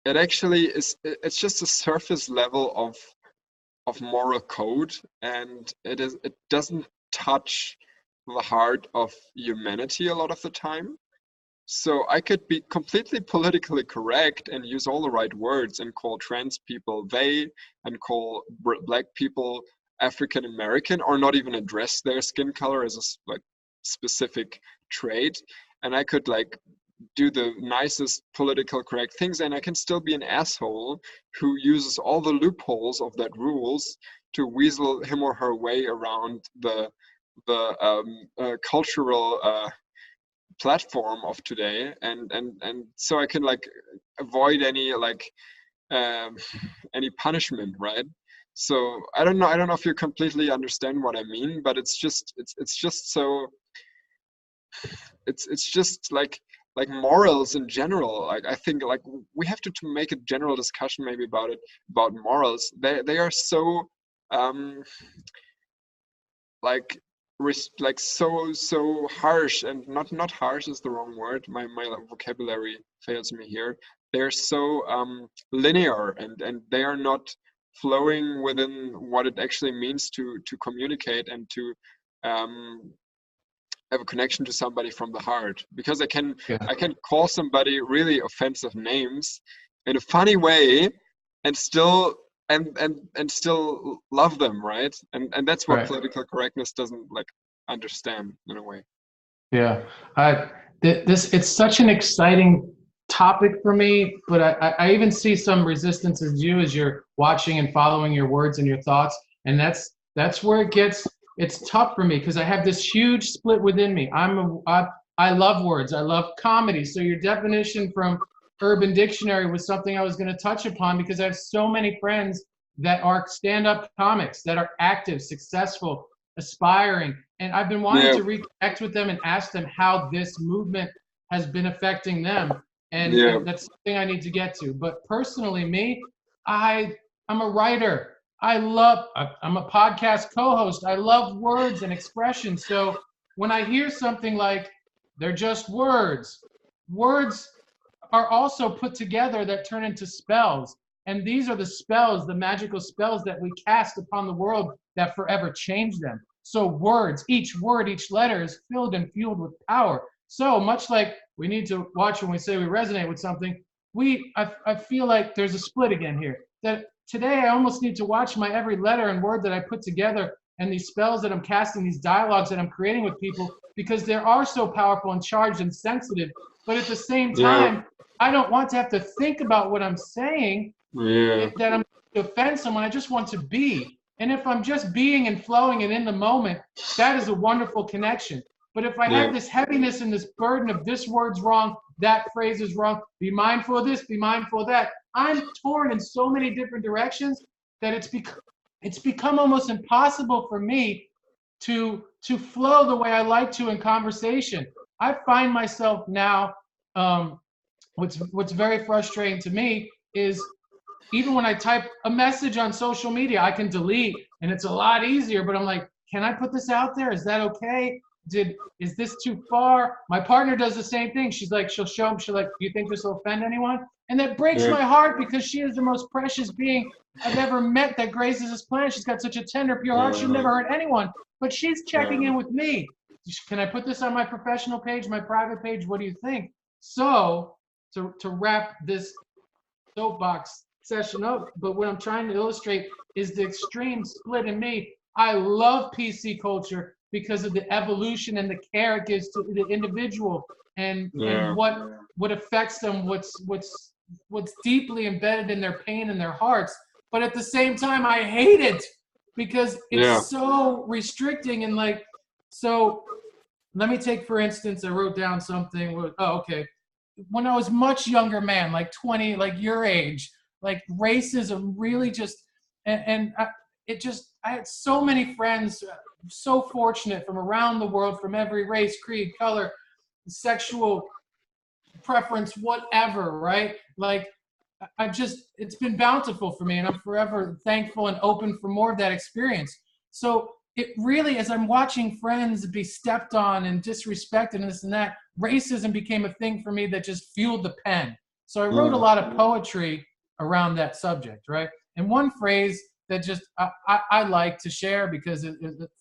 Speaker 1: it actually is, it's just a surface level of moral code, and it doesn't touch the heart of humanity a lot of the time. So I could be completely politically correct and use all the right words and call trans people they, and call Black people African American, or not even address their skin color as a like specific trait. And I could like do the nicest political correct things, and I can still be an asshole who uses all the loopholes of that rules to weasel him or her way around the cultural platform of today, and so I can like avoid any like any punishment, right? So I don't know if you completely understand what I mean, but it's just so it's just like morals in general. Like, I think like we have to make a general discussion maybe about morals. They are so like so harsh, and not harsh is the wrong word. My vocabulary fails me here. They're so linear, and they are not flowing within what it actually means to communicate and to have a connection to somebody from the heart. Because I can call somebody really offensive names in a funny way and still still love them, right? And that's what political correctness doesn't like understand in a way.
Speaker 2: Yeah, it's such an exciting topic for me, but I even see some resistance as you're watching and following your words and your thoughts, and that's where it's tough for me, because I have this huge split within me. I love words. I love comedy. So your definition from Urban Dictionary was something I was going to touch upon, because I have so many friends that are stand-up comics, that are active, successful, aspiring. And I've been wanting to reconnect with them and ask them how this movement has been affecting them. And that's something I need to get to. But personally, I'm a writer. I'm a podcast co-host. I love words and expression. So when I hear something like, they're just words are also put together that turn into spells. And these are the spells, the magical spells that we cast upon the world that forever change them. So words, each word, each letter is filled and fueled with power. So much like we need to watch when we say we resonate with something, I feel like there's a split again here. That today I almost need to watch my every letter and word that I put together, and these spells that I'm casting, these dialogues that I'm creating with people, because they are so powerful and charged and sensitive. But at the same time, I don't want to have to think about what I'm saying, that I'm going to offend someone. I just want to be. And if I'm just being and flowing and in the moment, that is a wonderful connection. But if I have this heaviness and this burden of this word's wrong, that phrase is wrong, be mindful of this, be mindful of that, I'm torn in so many different directions that it's become almost impossible for me to flow the way I like to in conversation. I find myself now, what's very frustrating to me is even when I type a message on social media, I can delete and it's a lot easier, but I'm like, can I put this out there? Is that okay? Is this too far? My partner does the same thing. She's like, she'll show them, she'll like, do you think this will offend anyone? And that breaks my heart because she is the most precious being I've ever met that graces this planet. She's got such a tender, pure heart. She'll never hurt anyone, but she's checking in with me. Can I put this on my professional page, my private page? What do you think? So to wrap this soapbox session up, but what I'm trying to illustrate is the extreme split in me. I love PC culture because of the evolution and the care it gives to the individual and what affects them, what's deeply embedded in their pain and their hearts. But at the same time, I hate it because it's so restricting and like, so let me take, for instance, I wrote down something. When I was much younger man, like 20, like your age, like racism really just, I had so many friends, so fortunate from around the world, from every race, creed, color, sexual preference, whatever, right? Like, it's been bountiful for me and I'm forever thankful and open for more of that experience. So it really, as I'm watching friends be stepped on and disrespected and this and that, racism became a thing for me that just fueled the pen. So I wrote a lot of poetry around that subject, right? And one phrase that just I like to share because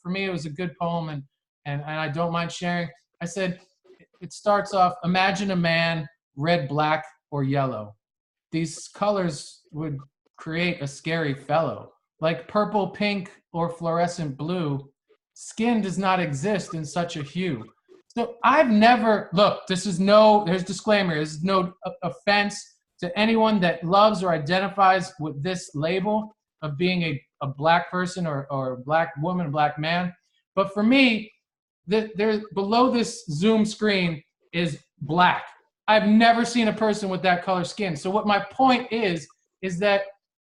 Speaker 2: for me it was a good poem and I don't mind sharing. I said, it starts off, imagine a man, red, black, or yellow. These colors would create a scary fellow. Like purple, pink, or fluorescent blue, skin does not exist in such a hue. So I've never, look, there's disclaimer, there's no offense to anyone that loves or identifies with this label of being a black person or a black woman, a black man. But for me, there below this Zoom screen is black. I've never seen a person with that color skin. So what my point is that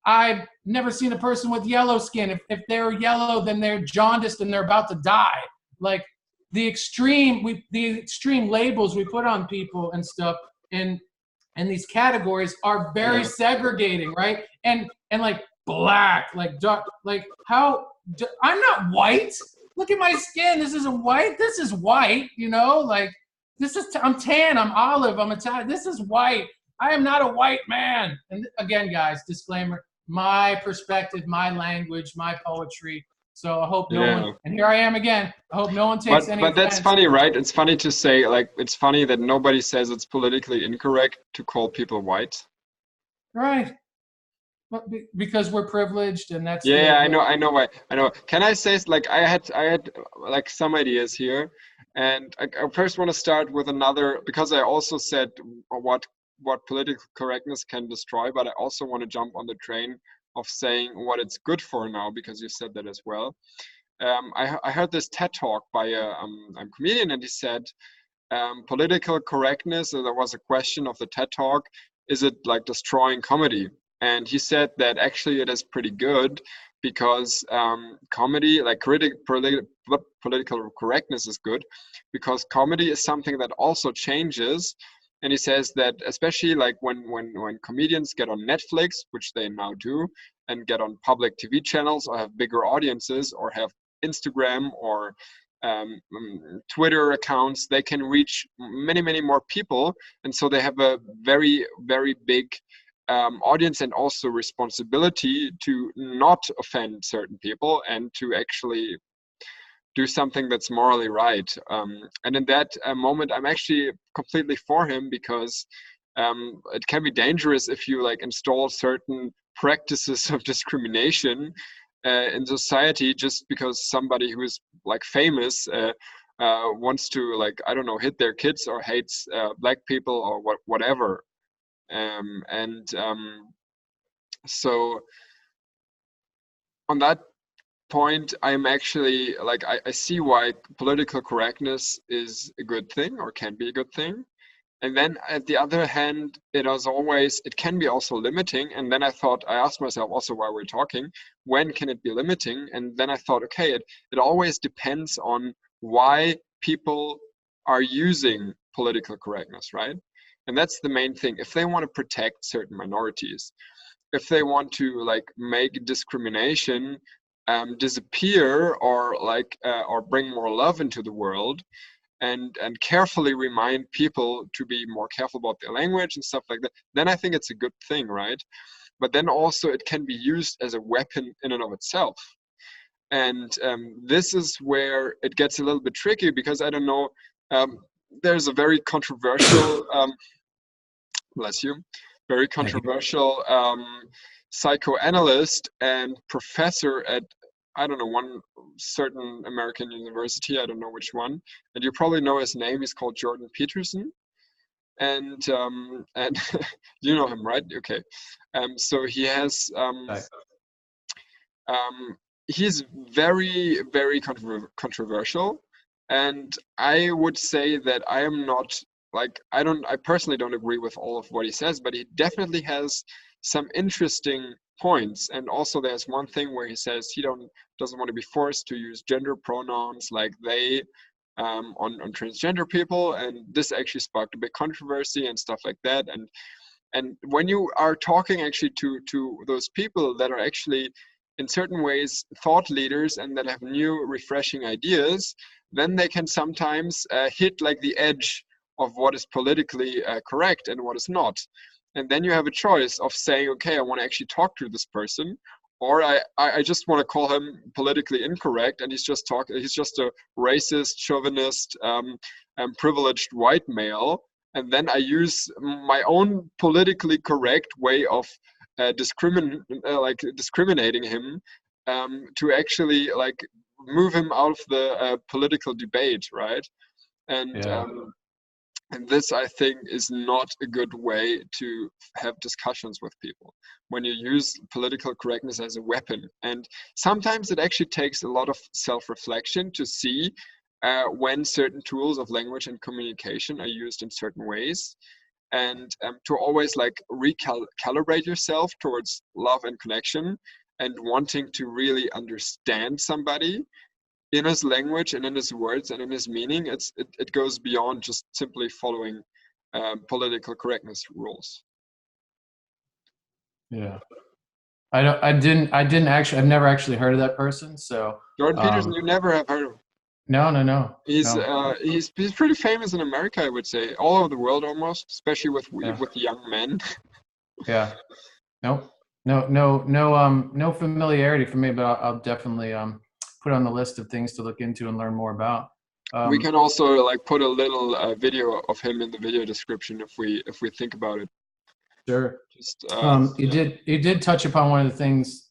Speaker 2: I've never seen a person with yellow skin. If they're yellow, then they're jaundiced and they're about to die. Like the extreme labels we put on people and stuff and these categories are very segregating, right? And like black, like dark, like I'm not white. Look at my skin. This isn't white. This is white, you know, like I'm tan, I'm olive, I'm Italian. This is white. I am not a white man. And again, guys, disclaimer, my perspective, my language, my poetry. So I hope no one, and here I am again, I hope no one takes any offense.
Speaker 1: But that's funny, right? It's funny to say, like, it's funny that nobody says it's politically incorrect to call people white.
Speaker 2: Right. Because we're privileged and that's
Speaker 1: I know why. Can I say, like, I had like some ideas here, and I first want to start with another, because I also said what political correctness can destroy, but I also want to jump on the train of saying what it's good for now, because you said that as well. I heard this TED talk by a comedian, and he said political correctness, there was a question of the TED talk, is it like destroying comedy? And he said that actually it is pretty good, because comedy, like political correctness is good, because comedy is something that also changes. And he says that especially like when comedians get on Netflix, which they now do, and get on public TV channels or have bigger audiences or have Instagram or Twitter accounts, they can reach many, many more people. And so they have a very, very big audience and also responsibility to not offend certain people and to actually do something that's morally right. And in that moment, I'm actually completely for him, because it can be dangerous if you like install certain practices of discrimination in society just because somebody who is like famous wants to, like, I don't know, hit their kids or hates black people or whatever. So on that point, I'm actually like, I see why political correctness is a good thing or can be a good thing. And then at the other hand, it can be also limiting. And then I asked myself also while we're talking, when can it be limiting? And then I thought, okay, it always depends on why people are using political correctness, right? And that's the main thing. If they want to protect certain minorities, if they want to like make discrimination disappear, or bring more love into the world, and carefully remind people to be more careful about their language and stuff like that, then I think it's a good thing, right? But then also it can be used as a weapon in and of itself. And this is where it gets a little bit tricky, because I don't know, there's a very controversial bless you, very controversial psychoanalyst and professor at, I don't know, one certain American university, I don't know which one, and you probably know his name. He's called Jordan Peterson, and you know him, right? Okay. So he has he's very, very controversial, and I would say that I am not like, I personally don't agree with all of what he says, but he definitely has some interesting points. And also there's one thing where he says he doesn't want to be forced to use gender pronouns like they on transgender people, and this actually sparked a big controversy and stuff like that. And when you are talking actually to those people that are actually in certain ways thought leaders and that have new refreshing ideas, then they can sometimes hit like the edge of what is politically correct and what is not. And then you have a choice of saying, okay, I want to actually talk to this person, or I just want to call him politically incorrect, and he's just a racist, chauvinist, privileged white male. And then I use my own politically correct way of discriminating him to actually like move him out of the political debate, right? And and this, I think, is not a good way to have discussions with people, when you use political correctness as a weapon. And sometimes it actually takes a lot of self-reflection to see when certain tools of language and communication are used in certain ways, and to always like recalibrate yourself towards love and connection, and wanting to really understand somebody in his language and in his words and in his meaning. It goes beyond just simply following political correctness rules.
Speaker 2: Yeah, I've never actually heard of that person. So
Speaker 1: Jordan Peterson, you never have heard of him?
Speaker 2: No.
Speaker 1: He's pretty famous in America, I would say, all over the world almost, especially with young men.
Speaker 2: Yeah. No familiarity for me, but I'll definitely put on the list of things to look into and learn more about.
Speaker 1: We can also like put a little video of him in the video description if we think about it.
Speaker 2: Sure. Just, you did touch upon one of the things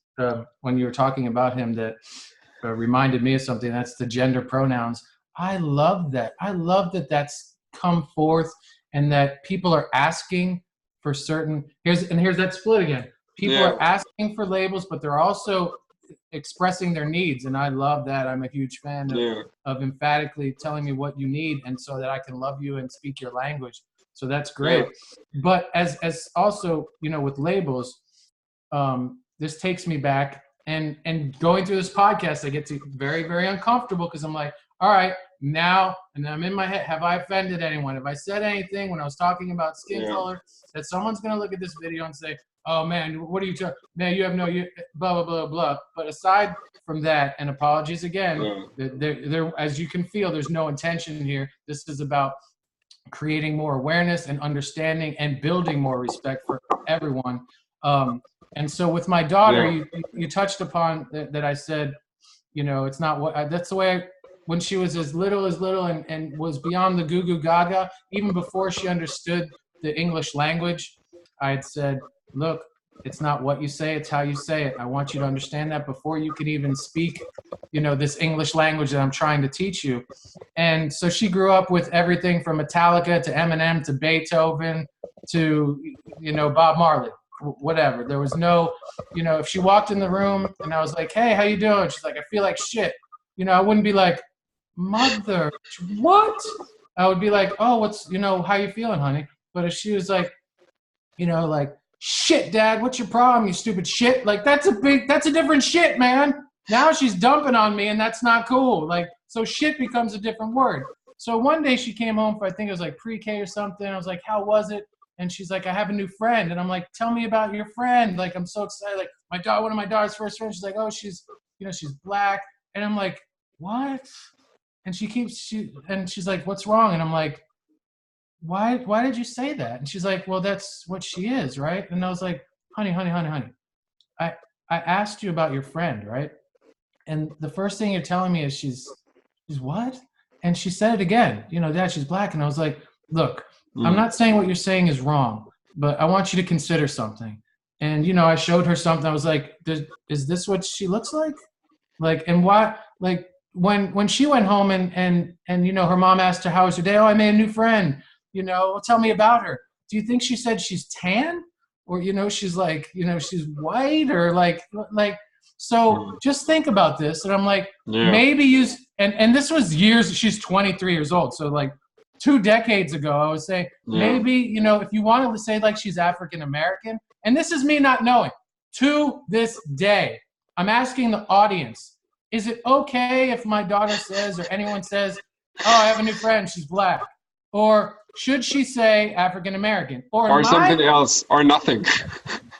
Speaker 2: when you were talking about him that reminded me of something. That's the gender pronouns. I love that. I love that that's come forth, and that people are asking for certain. Here's that split again. People are asking for labels, but they're also expressing their needs, and I love that. I'm a huge fan of emphatically telling me what you need, and so that I can love you and speak your language. So that's great. But as also, with labels, this takes me back, and going through this podcast, I get to very, very uncomfortable, because I'm like, all right, now, and I'm in my head, have I offended anyone? Have I said anything when I was talking about skin color that someone's going to look at this video and say, oh man, what are you talking? Man, you have blah, blah, blah, blah. But aside from that, and apologies again, there, as you can feel, there's no intention here. This is about creating more awareness and understanding and building more respect for everyone. And so with my daughter, you touched upon that I said, it's not what, that's the way when she was as little and was beyond the goo goo gaga, even before she understood the English language, I had said, look, it's not what you say, it's how you say it. I want you to understand that before you can even speak, this English language that I'm trying to teach you. And so she grew up with everything from Metallica to Eminem to Beethoven to, Bob Marley, whatever. There was no, if she walked in the room and I was like, hey, how you doing? She's like, I feel like shit. I wouldn't be like, mother, what? I would be like, oh, what's, how you feeling, honey? But if she was like, like, shit, Dad, what's your problem, you stupid shit? Like, that's a different shit, man. Now she's dumping on me, and that's not cool. Like, so shit becomes a different word. So one day she came home for, I think it was like pre-K or something. I was like, how was it? And she's like, I have a new friend. And I'm like, tell me about your friend. Like, I'm so excited. Like one of my daughter's first friends, she's like, oh, she's black. And I'm like, what? And she's like, what's wrong? And I'm like, why did you say that? And she's like, well, that's what she is, right? And I was like, honey, I asked you about your friend, right? And the first thing you're telling me is she's what? And she said it again, Dad, she's black. And I was like, look, I'm not saying what you're saying is wrong, but I want you to consider something. And I showed her something. I was like, is this what she looks like? Like, and why? Like, when she went home and her mom asked her, how was her day? Oh, I made a new friend. Well, tell me about her. Do you think she said she's tan, or she's like, she's white, or like so just think about this. And I'm like, maybe use, and this was years, she's 23 years old. So like 2 decades ago, I would say, maybe, if you wanted to say like she's African American, and this is me not knowing, to this day, I'm asking the audience, is it okay if my daughter says, or anyone says, oh, I have a new friend, she's black? Or should she say African American?
Speaker 1: Or something else, or nothing.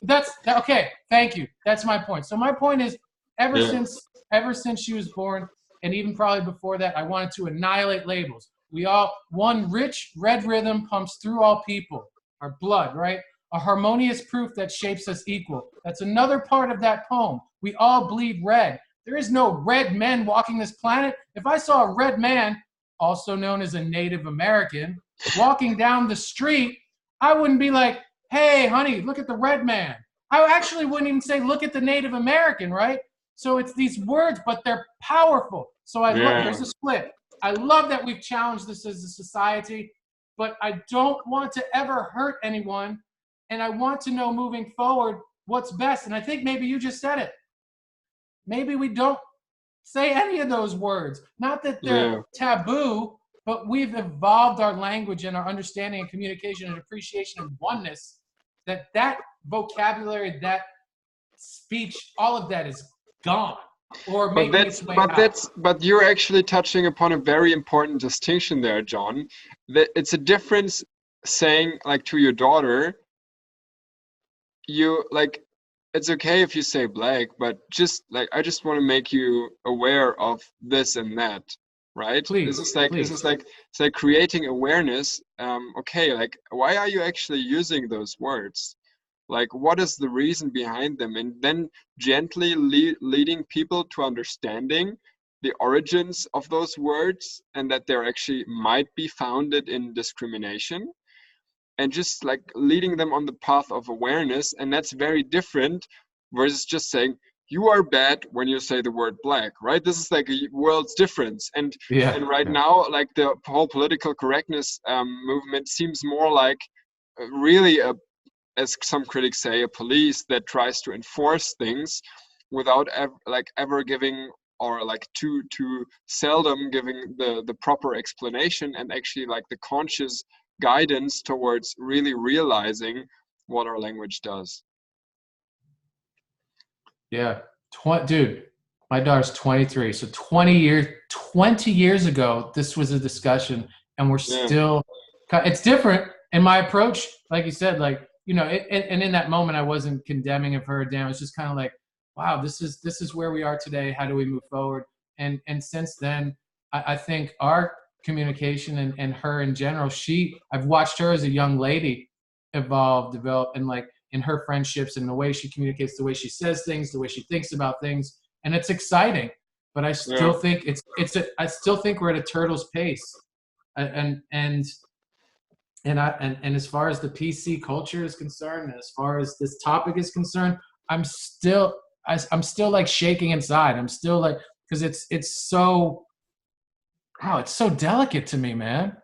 Speaker 2: That's okay. Thank you. That's my point. So my point is, ever since she was born, and even probably before that, I wanted to annihilate labels. One rich red rhythm pumps through all people, our blood, right? A harmonious proof that shapes us equal. That's another part of that poem. We all bleed red. There is no red men walking this planet. If I saw a red man, also known as a Native American, walking down the street, I wouldn't be like, hey, honey, look at the red man. I actually wouldn't even say, look at the Native American, right? So it's these words, but they're powerful. So there's a split. I love that we've challenged this as a society, but I don't want to ever hurt anyone. And I want to know moving forward what's best. And I think maybe you just said it. Maybe we don't say any of those words. Not that they're taboo, but we've evolved our language and our understanding and communication and appreciation and oneness, that vocabulary, that speech, all of that is gone. Or
Speaker 1: but you're actually touching upon a very important distinction there, John. That it's a difference saying like to your daughter, you like, it's okay if you say black, but just like, I just want to make you aware of this and that, right?
Speaker 2: Please,
Speaker 1: it's like creating awareness. Okay, like, why are you actually using those words? Like, what is the reason behind them? And then gently leading people to understanding the origins of those words, and that they're actually might be founded in discrimination, and just like leading them on the path of awareness. And that's very different versus just saying you are bad when you say the word black, right? This is like a world's difference. And right now, like, the whole political correctness movement seems more like really as some critics say, a police that tries to enforce things without ever giving, or like too seldom giving the proper explanation, and actually like the conscious guidance towards really realizing what our language does.
Speaker 2: Yeah, dude, my daughter's 23, so 20 years ago, this was a discussion, and we're still. It's different in my approach, like you said, like, and in that moment, I wasn't condemning of her. Damn, it's just kind of like, wow, this is where we are today. How do we move forward? And since then, I think our communication and her in general, I've watched her as a young lady evolve, develop, and like in her friendships and the way she communicates, the way she says things, the way she thinks about things, and it's exciting. But I still think I still think we're at a turtle's pace, and as far as the PC culture is concerned, and as far as this topic is concerned, I'm still like shaking inside. I'm still like, because it's so, wow, it's so delicate to me, man.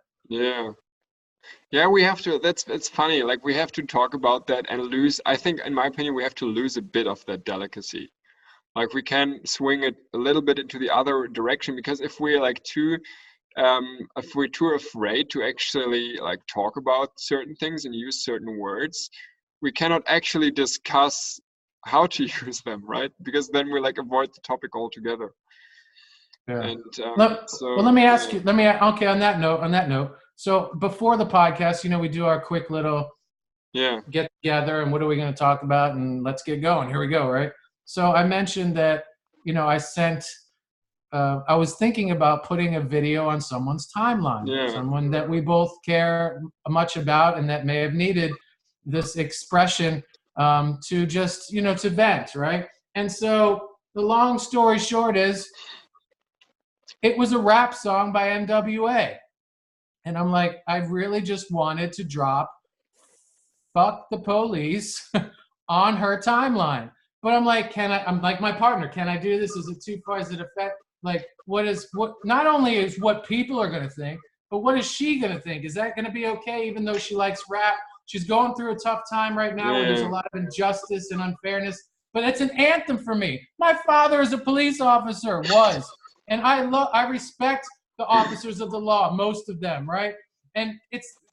Speaker 1: Yeah, we have to, it's funny, like, we have to talk about that and lose, I think, in my opinion, we have to lose a bit of that delicacy. Like, we can swing it a little bit into the other direction, because if we're like if we're too afraid to actually like talk about certain things and use certain words, we cannot actually discuss how to use them, right? Because then we like avoid the topic altogether.
Speaker 2: Yeah.
Speaker 1: And
Speaker 2: well, let me ask you. Okay. On that note. So before the podcast, we do our quick little get together, and what are we going to talk about? And let's get going. Here we go. Right. So I mentioned that I was thinking about putting a video on someone's timeline, someone that we both care much about, and that may have needed this expression to just to vent, right? And so the long story short is, it was a rap song by NWA. And I'm like, I really just wanted to drop "Fuck the Police" on her timeline. But I'm like, I'm like my partner, can I do this? Is it too far? Is it affect? Like, not only is what people are going to think, but what is she going to think? Is that going to be okay, even though she likes rap? She's going through a tough time right now where there's a lot of injustice and unfairness. But it's an anthem for me. My father is a police officer, and I respect the officers of the law, most of them, right? And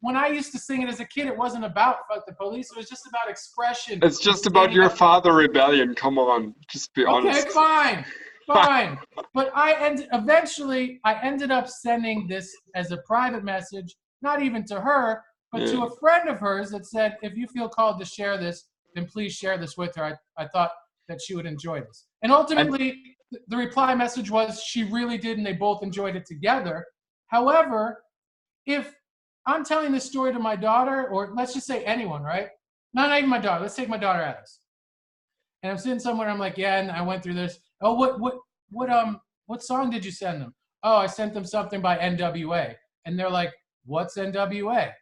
Speaker 2: when I used to sing it as a kid, it wasn't about "fuck the police." It was just about expression.
Speaker 1: It's just about your father rebellion. Come on, just be honest.
Speaker 2: Okay, fine. But eventually I ended up sending this as a private message, not even to her, but to a friend of hers that said, if you feel called to share this, then please share this with her. I thought that she would enjoy this. And ultimately, the reply message was she really did, and they both enjoyed it together. However, if I'm telling this story to my daughter, or let's just say anyone, right? Not even my daughter. Let's take my daughter out of this. And I'm sitting somewhere, I'm like, yeah, and I went through this. Oh, what song did you send them? Oh, I sent them something by NWA. And they're like, what's NWA?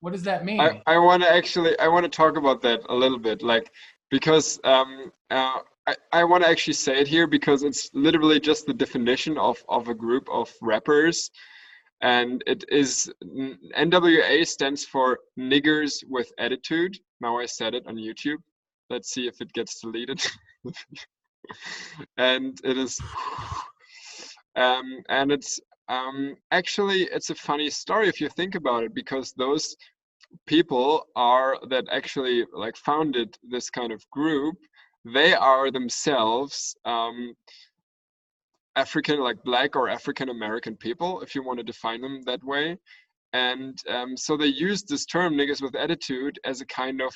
Speaker 2: What does that mean?
Speaker 1: I want to talk about that a little bit, because I want to actually say it here, because it's literally just the definition of a group of rappers. And it is, NWA stands for Niggers with Attitude. Now I said it on YouTube. Let's see if it gets deleted. And it is, and it's actually, it's a funny story if you think about it, because those people that actually founded this kind of group, they are themselves African, Black or African American people, if you want to define them that way. And so they used this term "niggas with attitude" as a kind of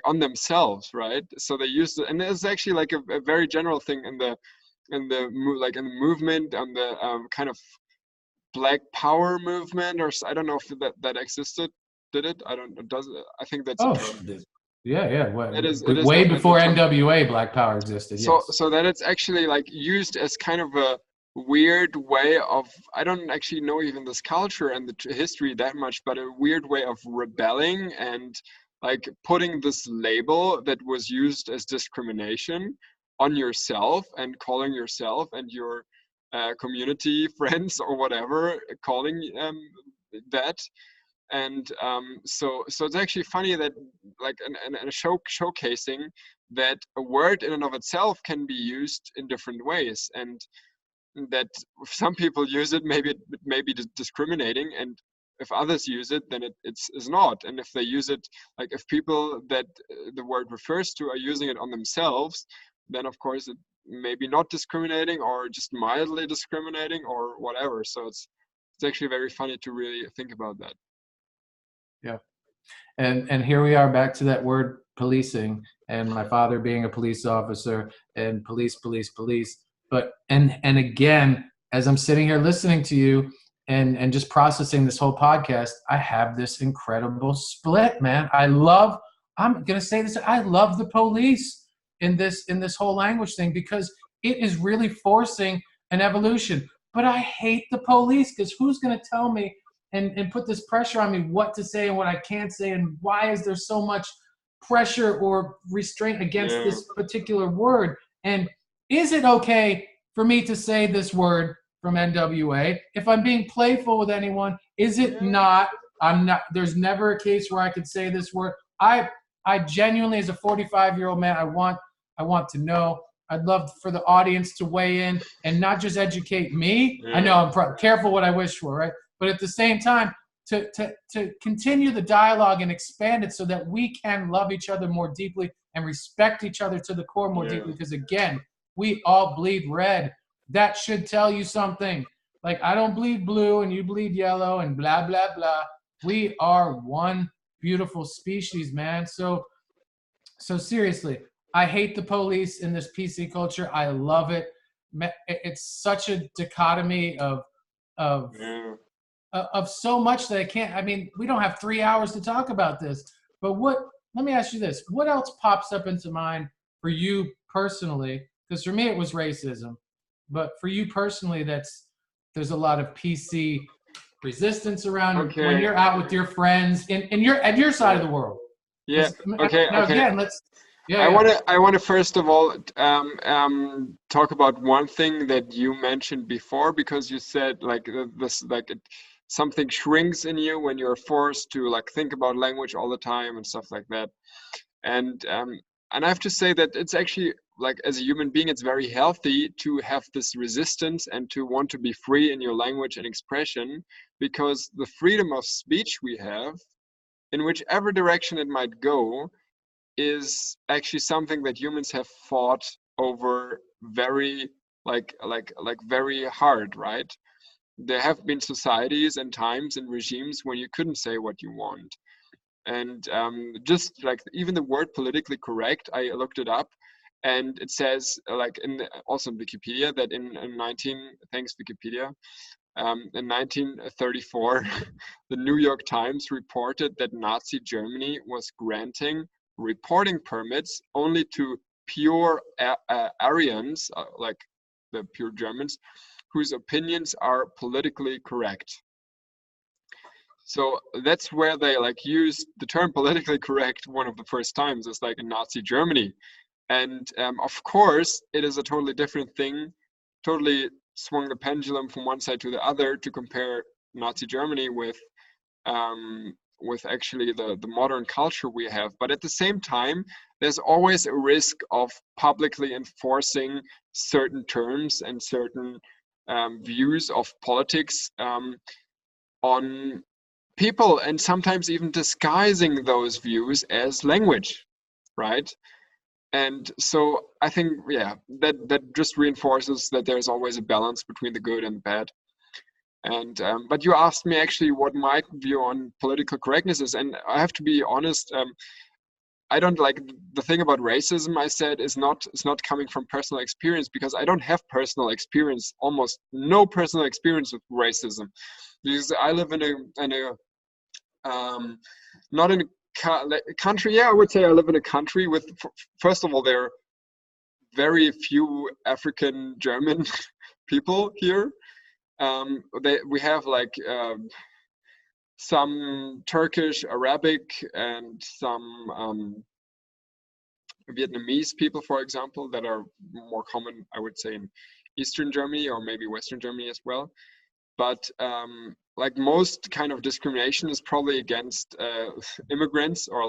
Speaker 1: on themselves, right? So they used it, and it's actually a very general thing in the movement, on the kind of Black Power movement, or I don't know if that existed. Did it? I don't. Does it? I think that's.
Speaker 2: Yeah. Well,
Speaker 1: it is
Speaker 2: way before NWA, Black Power existed.
Speaker 1: So that it's actually used as kind of a weird way of, I don't actually know even this culture and the history that much, but a weird way of rebelling and putting this label that was used as discrimination on yourself, and calling yourself and your community friends or whatever, calling that. And so it's actually funny that and showcasing that a word in and of itself can be used in different ways, and that if some people use it, maybe it may be discriminating, and if others use it, then it's not. And if they use it, if people that the word refers to are using it on themselves, then of course it may be not discriminating, or just mildly discriminating, or whatever. So it's actually very funny to really think about that.
Speaker 2: Yeah. And here we are back to that word policing, and my father being a police officer, and police. But and again, as I'm sitting here listening to you and just processing this whole podcast, I have this incredible split, man. I'm gonna say this, I love the police in this whole language thing, because it is really forcing an evolution. But I hate the police, because who's gonna tell me and put this pressure on me what to say and what I can't say, and why is there so much pressure or restraint against this particular word? And is it okay for me to say this word from NWA? If I'm being playful with anyone, is it not? I'm not. There's never a case where I could say this word. I genuinely, as a 45-year-old man, I want to know. I'd love for the audience to weigh in and not just educate me. I know I'm careful what I wish for, right? But at the same time, to continue the dialogue and expand it so that we can love each other more deeply and respect each other to the core more deeply. Because again, we all bleed red. that should tell you something. Like, I don't bleed blue and you bleed yellow and blah, blah, blah. We are one beautiful species, man. So seriously, I hate the police in this PC culture. I love it. It's such a dichotomy of
Speaker 1: Yeah.
Speaker 2: of so much that I can't. I mean, we don't have 3 hours to talk about this. But let me ask you this: what else pops up into mind for you personally? Because for me, it was racism. But for you personally, there's a lot of PC resistance around when
Speaker 1: Okay.
Speaker 2: you're out with your friends in your at your side of the world.
Speaker 1: Yeah. Okay.
Speaker 2: Now
Speaker 1: Okay.
Speaker 2: again, let's. Yeah,
Speaker 1: I want to first of all talk about one thing that you mentioned before, because you said like this, like something shrinks in you when you're forced to like think about language all the time and stuff like that. And I have to say that it's actually, like, as a human being, it's very healthy to have this resistance and to want to be free in your language and expression, because the freedom of speech we have, in whichever direction it might go, is actually something that humans have fought over very very hard, right? There have been societies and times and regimes when you couldn't say what you want. And just like even the word politically correct, I looked it up, and it says like also in Wikipedia that in 19 thanks Wikipedia, in 1934 the New York Times reported that Nazi Germany was granting reporting permits only to pure Aryans, like the pure Germans, whose opinions are politically correct. So that's where they like used the term politically correct one of the first times, is like in Nazi Germany. And of course, it is a totally different thing, totally swung the pendulum from one side to the other to compare Nazi Germany with actually the modern culture we have. But at the same time, there's always a risk of publicly enforcing certain terms and certain views of politics on people, and sometimes even disguising those views as language, right? And so I think, yeah, that just reinforces that there's always a balance between the good and the bad. And but you asked me actually what my view on political correctness is, and I have to be honest. I don't like the thing about racism. I said is not coming from personal experience, because I don't have personal experience, almost no personal experience with racism, because I live in a not in a country. Yeah, I would say I live in a country with, first of all, there are very few African German people here. We have like some Turkish, Arabic, and some Vietnamese people, for example, that are more common, I would say, in Eastern Germany or maybe Western Germany as well. But like most kind of discrimination is probably against immigrants, or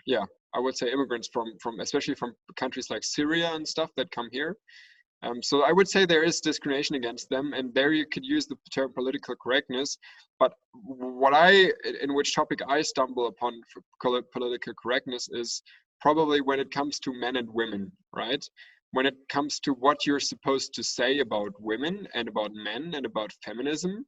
Speaker 1: yeah, I would say immigrants from especially from countries like Syria and stuff that come here. So I would say there is discrimination against them, and there you could use the term political correctness. But in which topic I stumble upon for political correctness is probably when it comes to men and women, right? When it comes to what you're supposed to say about women and about men and about feminism.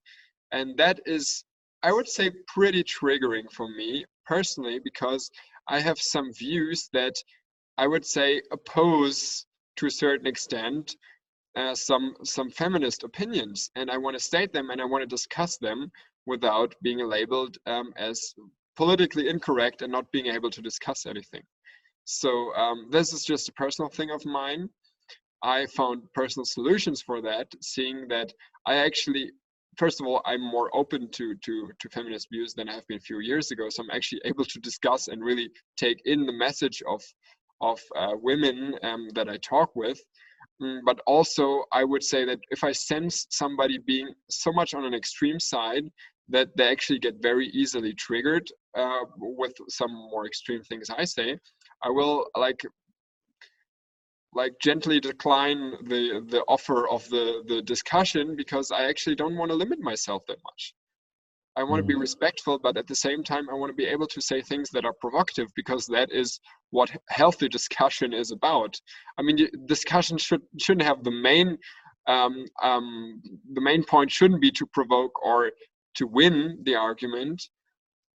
Speaker 1: And that is, I would say, pretty triggering for me personally, because I have some views that I would say oppose to a certain extent some feminist opinions, and I want to state them and I want to discuss them without being labeled as politically incorrect and not being able to discuss anything. So this is just a personal thing of mine. I found personal solutions for that, seeing that I actually, first of all, I'm more open to feminist views than I have been a few years ago. So I'm actually able to discuss and really take in the message of women that I talk with. But also, I would say that if I sense somebody being so much on an extreme side that they actually get very easily triggered with some more extreme things I say, I will gently decline the offer of the discussion, because I actually don't want to limit myself that much. I want to be respectful, but at the same time, I want to be able to say things that are provocative, because that is what healthy discussion is about. I mean, discussion shouldn't have the main point shouldn't be to provoke or to win the argument,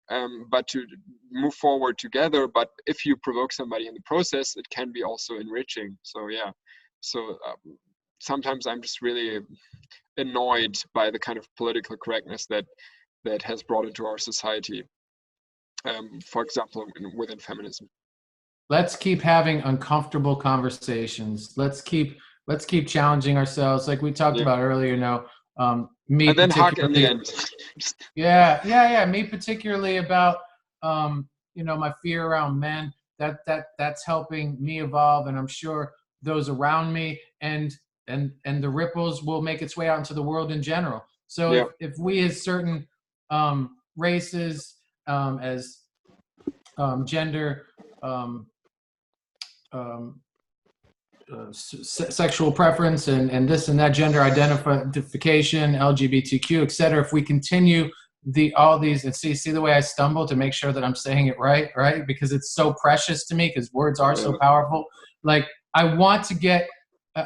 Speaker 1: but to move forward together. But if you provoke somebody in the process, it can be also enriching. So yeah, so sometimes I'm just really annoyed by the kind of political correctness that has brought into our society, for example, within feminism.
Speaker 2: Let's keep having uncomfortable conversations. Let's keep challenging ourselves, like we talked about earlier. Me
Speaker 1: and then hug in the end.
Speaker 2: yeah. Me particularly about my fear around men. That's helping me evolve, and I'm sure those around me, and the ripples will make its way out into the world in general. So if we as certain races, as gender, sexual preference, and this and that, gender identification, LGBTQ, etc. If we continue all these, and see the way I stumble to make sure that I'm saying it right, because it's so precious to me, because words are so powerful. Like, I want to get,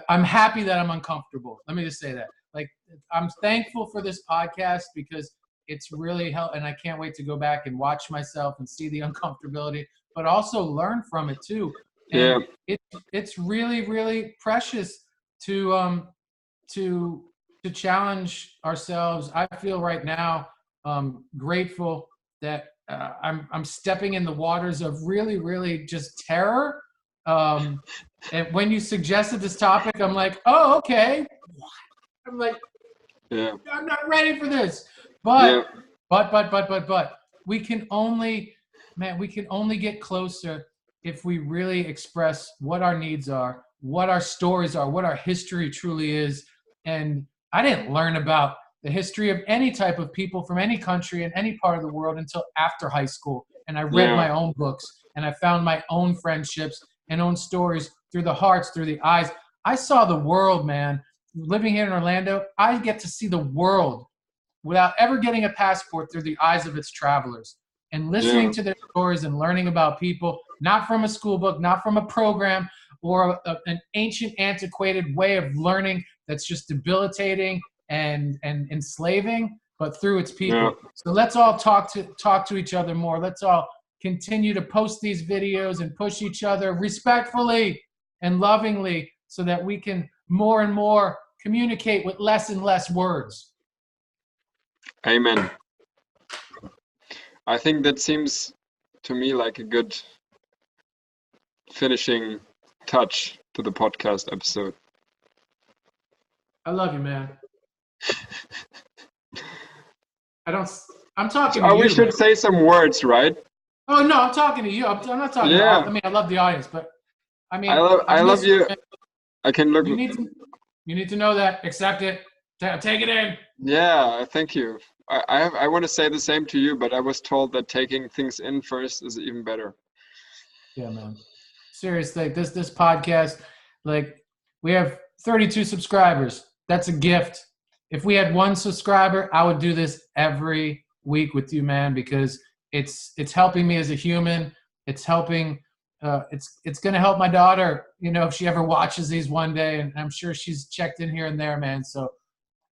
Speaker 2: I'm happy that I'm uncomfortable. Let me just say that. Like, I'm thankful for this podcast, because it's really helped, and I can't wait to go back and watch myself and see the uncomfortability, but also learn from it too. And it's really, really precious to challenge ourselves. I feel right now grateful that I'm stepping in the waters of really, really just terror. And when you suggested this topic, I'm like, oh, okay. I'm like, I'm not ready for this. But we can only get closer if we really express what our needs are, what our stories are, what our history truly is. And I didn't learn about the history of any type of people from any country in any part of the world until after high school. And I read my own books, and I found my own friendships and own stories through the hearts, through the eyes. I saw the world, man. Living here in Orlando, I get to see the world without ever getting a passport, through the eyes of its travelers, and listening to their stories and learning about people, not from a school book, not from a program, or an ancient, antiquated way of learning that's just debilitating and enslaving, but through its people. So let's all talk to each other more. Let's all continue to post these videos and push each other respectfully and lovingly, so that we can more and more communicate with less and less words.
Speaker 1: Amen. I think that seems to me like a good finishing touch to the podcast episode.
Speaker 2: I love you, man. I'm talking to you.
Speaker 1: We should say some words, right?
Speaker 2: Oh, no, I'm talking to you. I'm not talking to I love the audience, but I mean,
Speaker 1: I love you. I can look.
Speaker 2: You need to know that. Accept it. Take it in.
Speaker 1: Yeah, thank you. I want to say the same to you, but I was told that taking things in first is even better.
Speaker 2: Yeah, man. Seriously, this podcast, like, we have 32 subscribers. That's a gift. If we had 1 subscriber, I would do this every week with you, man, because it's helping me as a human. It's helping. It's going to help my daughter, if she ever watches these one day, and I'm sure she's checked in here and there, man. So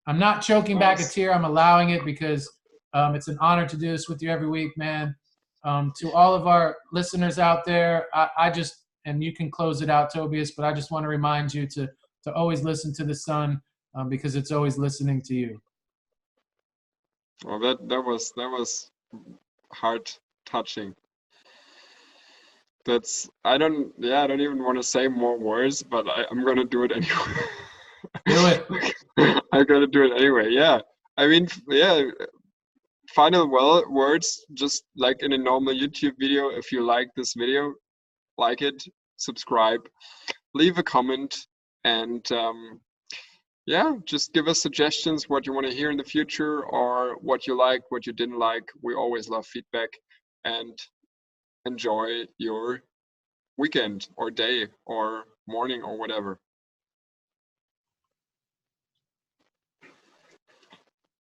Speaker 2: I'm not choking back a tear. I'm allowing it, because it's an honor to do this with you every week, man. To all of our listeners out there, I just, and you can close it out, Tobias, but I just want to remind you to always listen to the sun, because it's always listening to you.
Speaker 1: Well, that was heart touching. I don't even want to say more words, but I'm gonna do it anyway.
Speaker 2: Do it.
Speaker 1: I'm gonna do it anyway. Yeah. I mean, final words, just like in a normal YouTube video. If you like this video, like it, subscribe, leave a comment, and just give us suggestions what you want to hear in the future, or what you like, what you didn't like. We always love feedback, and enjoy your weekend or day or morning or whatever.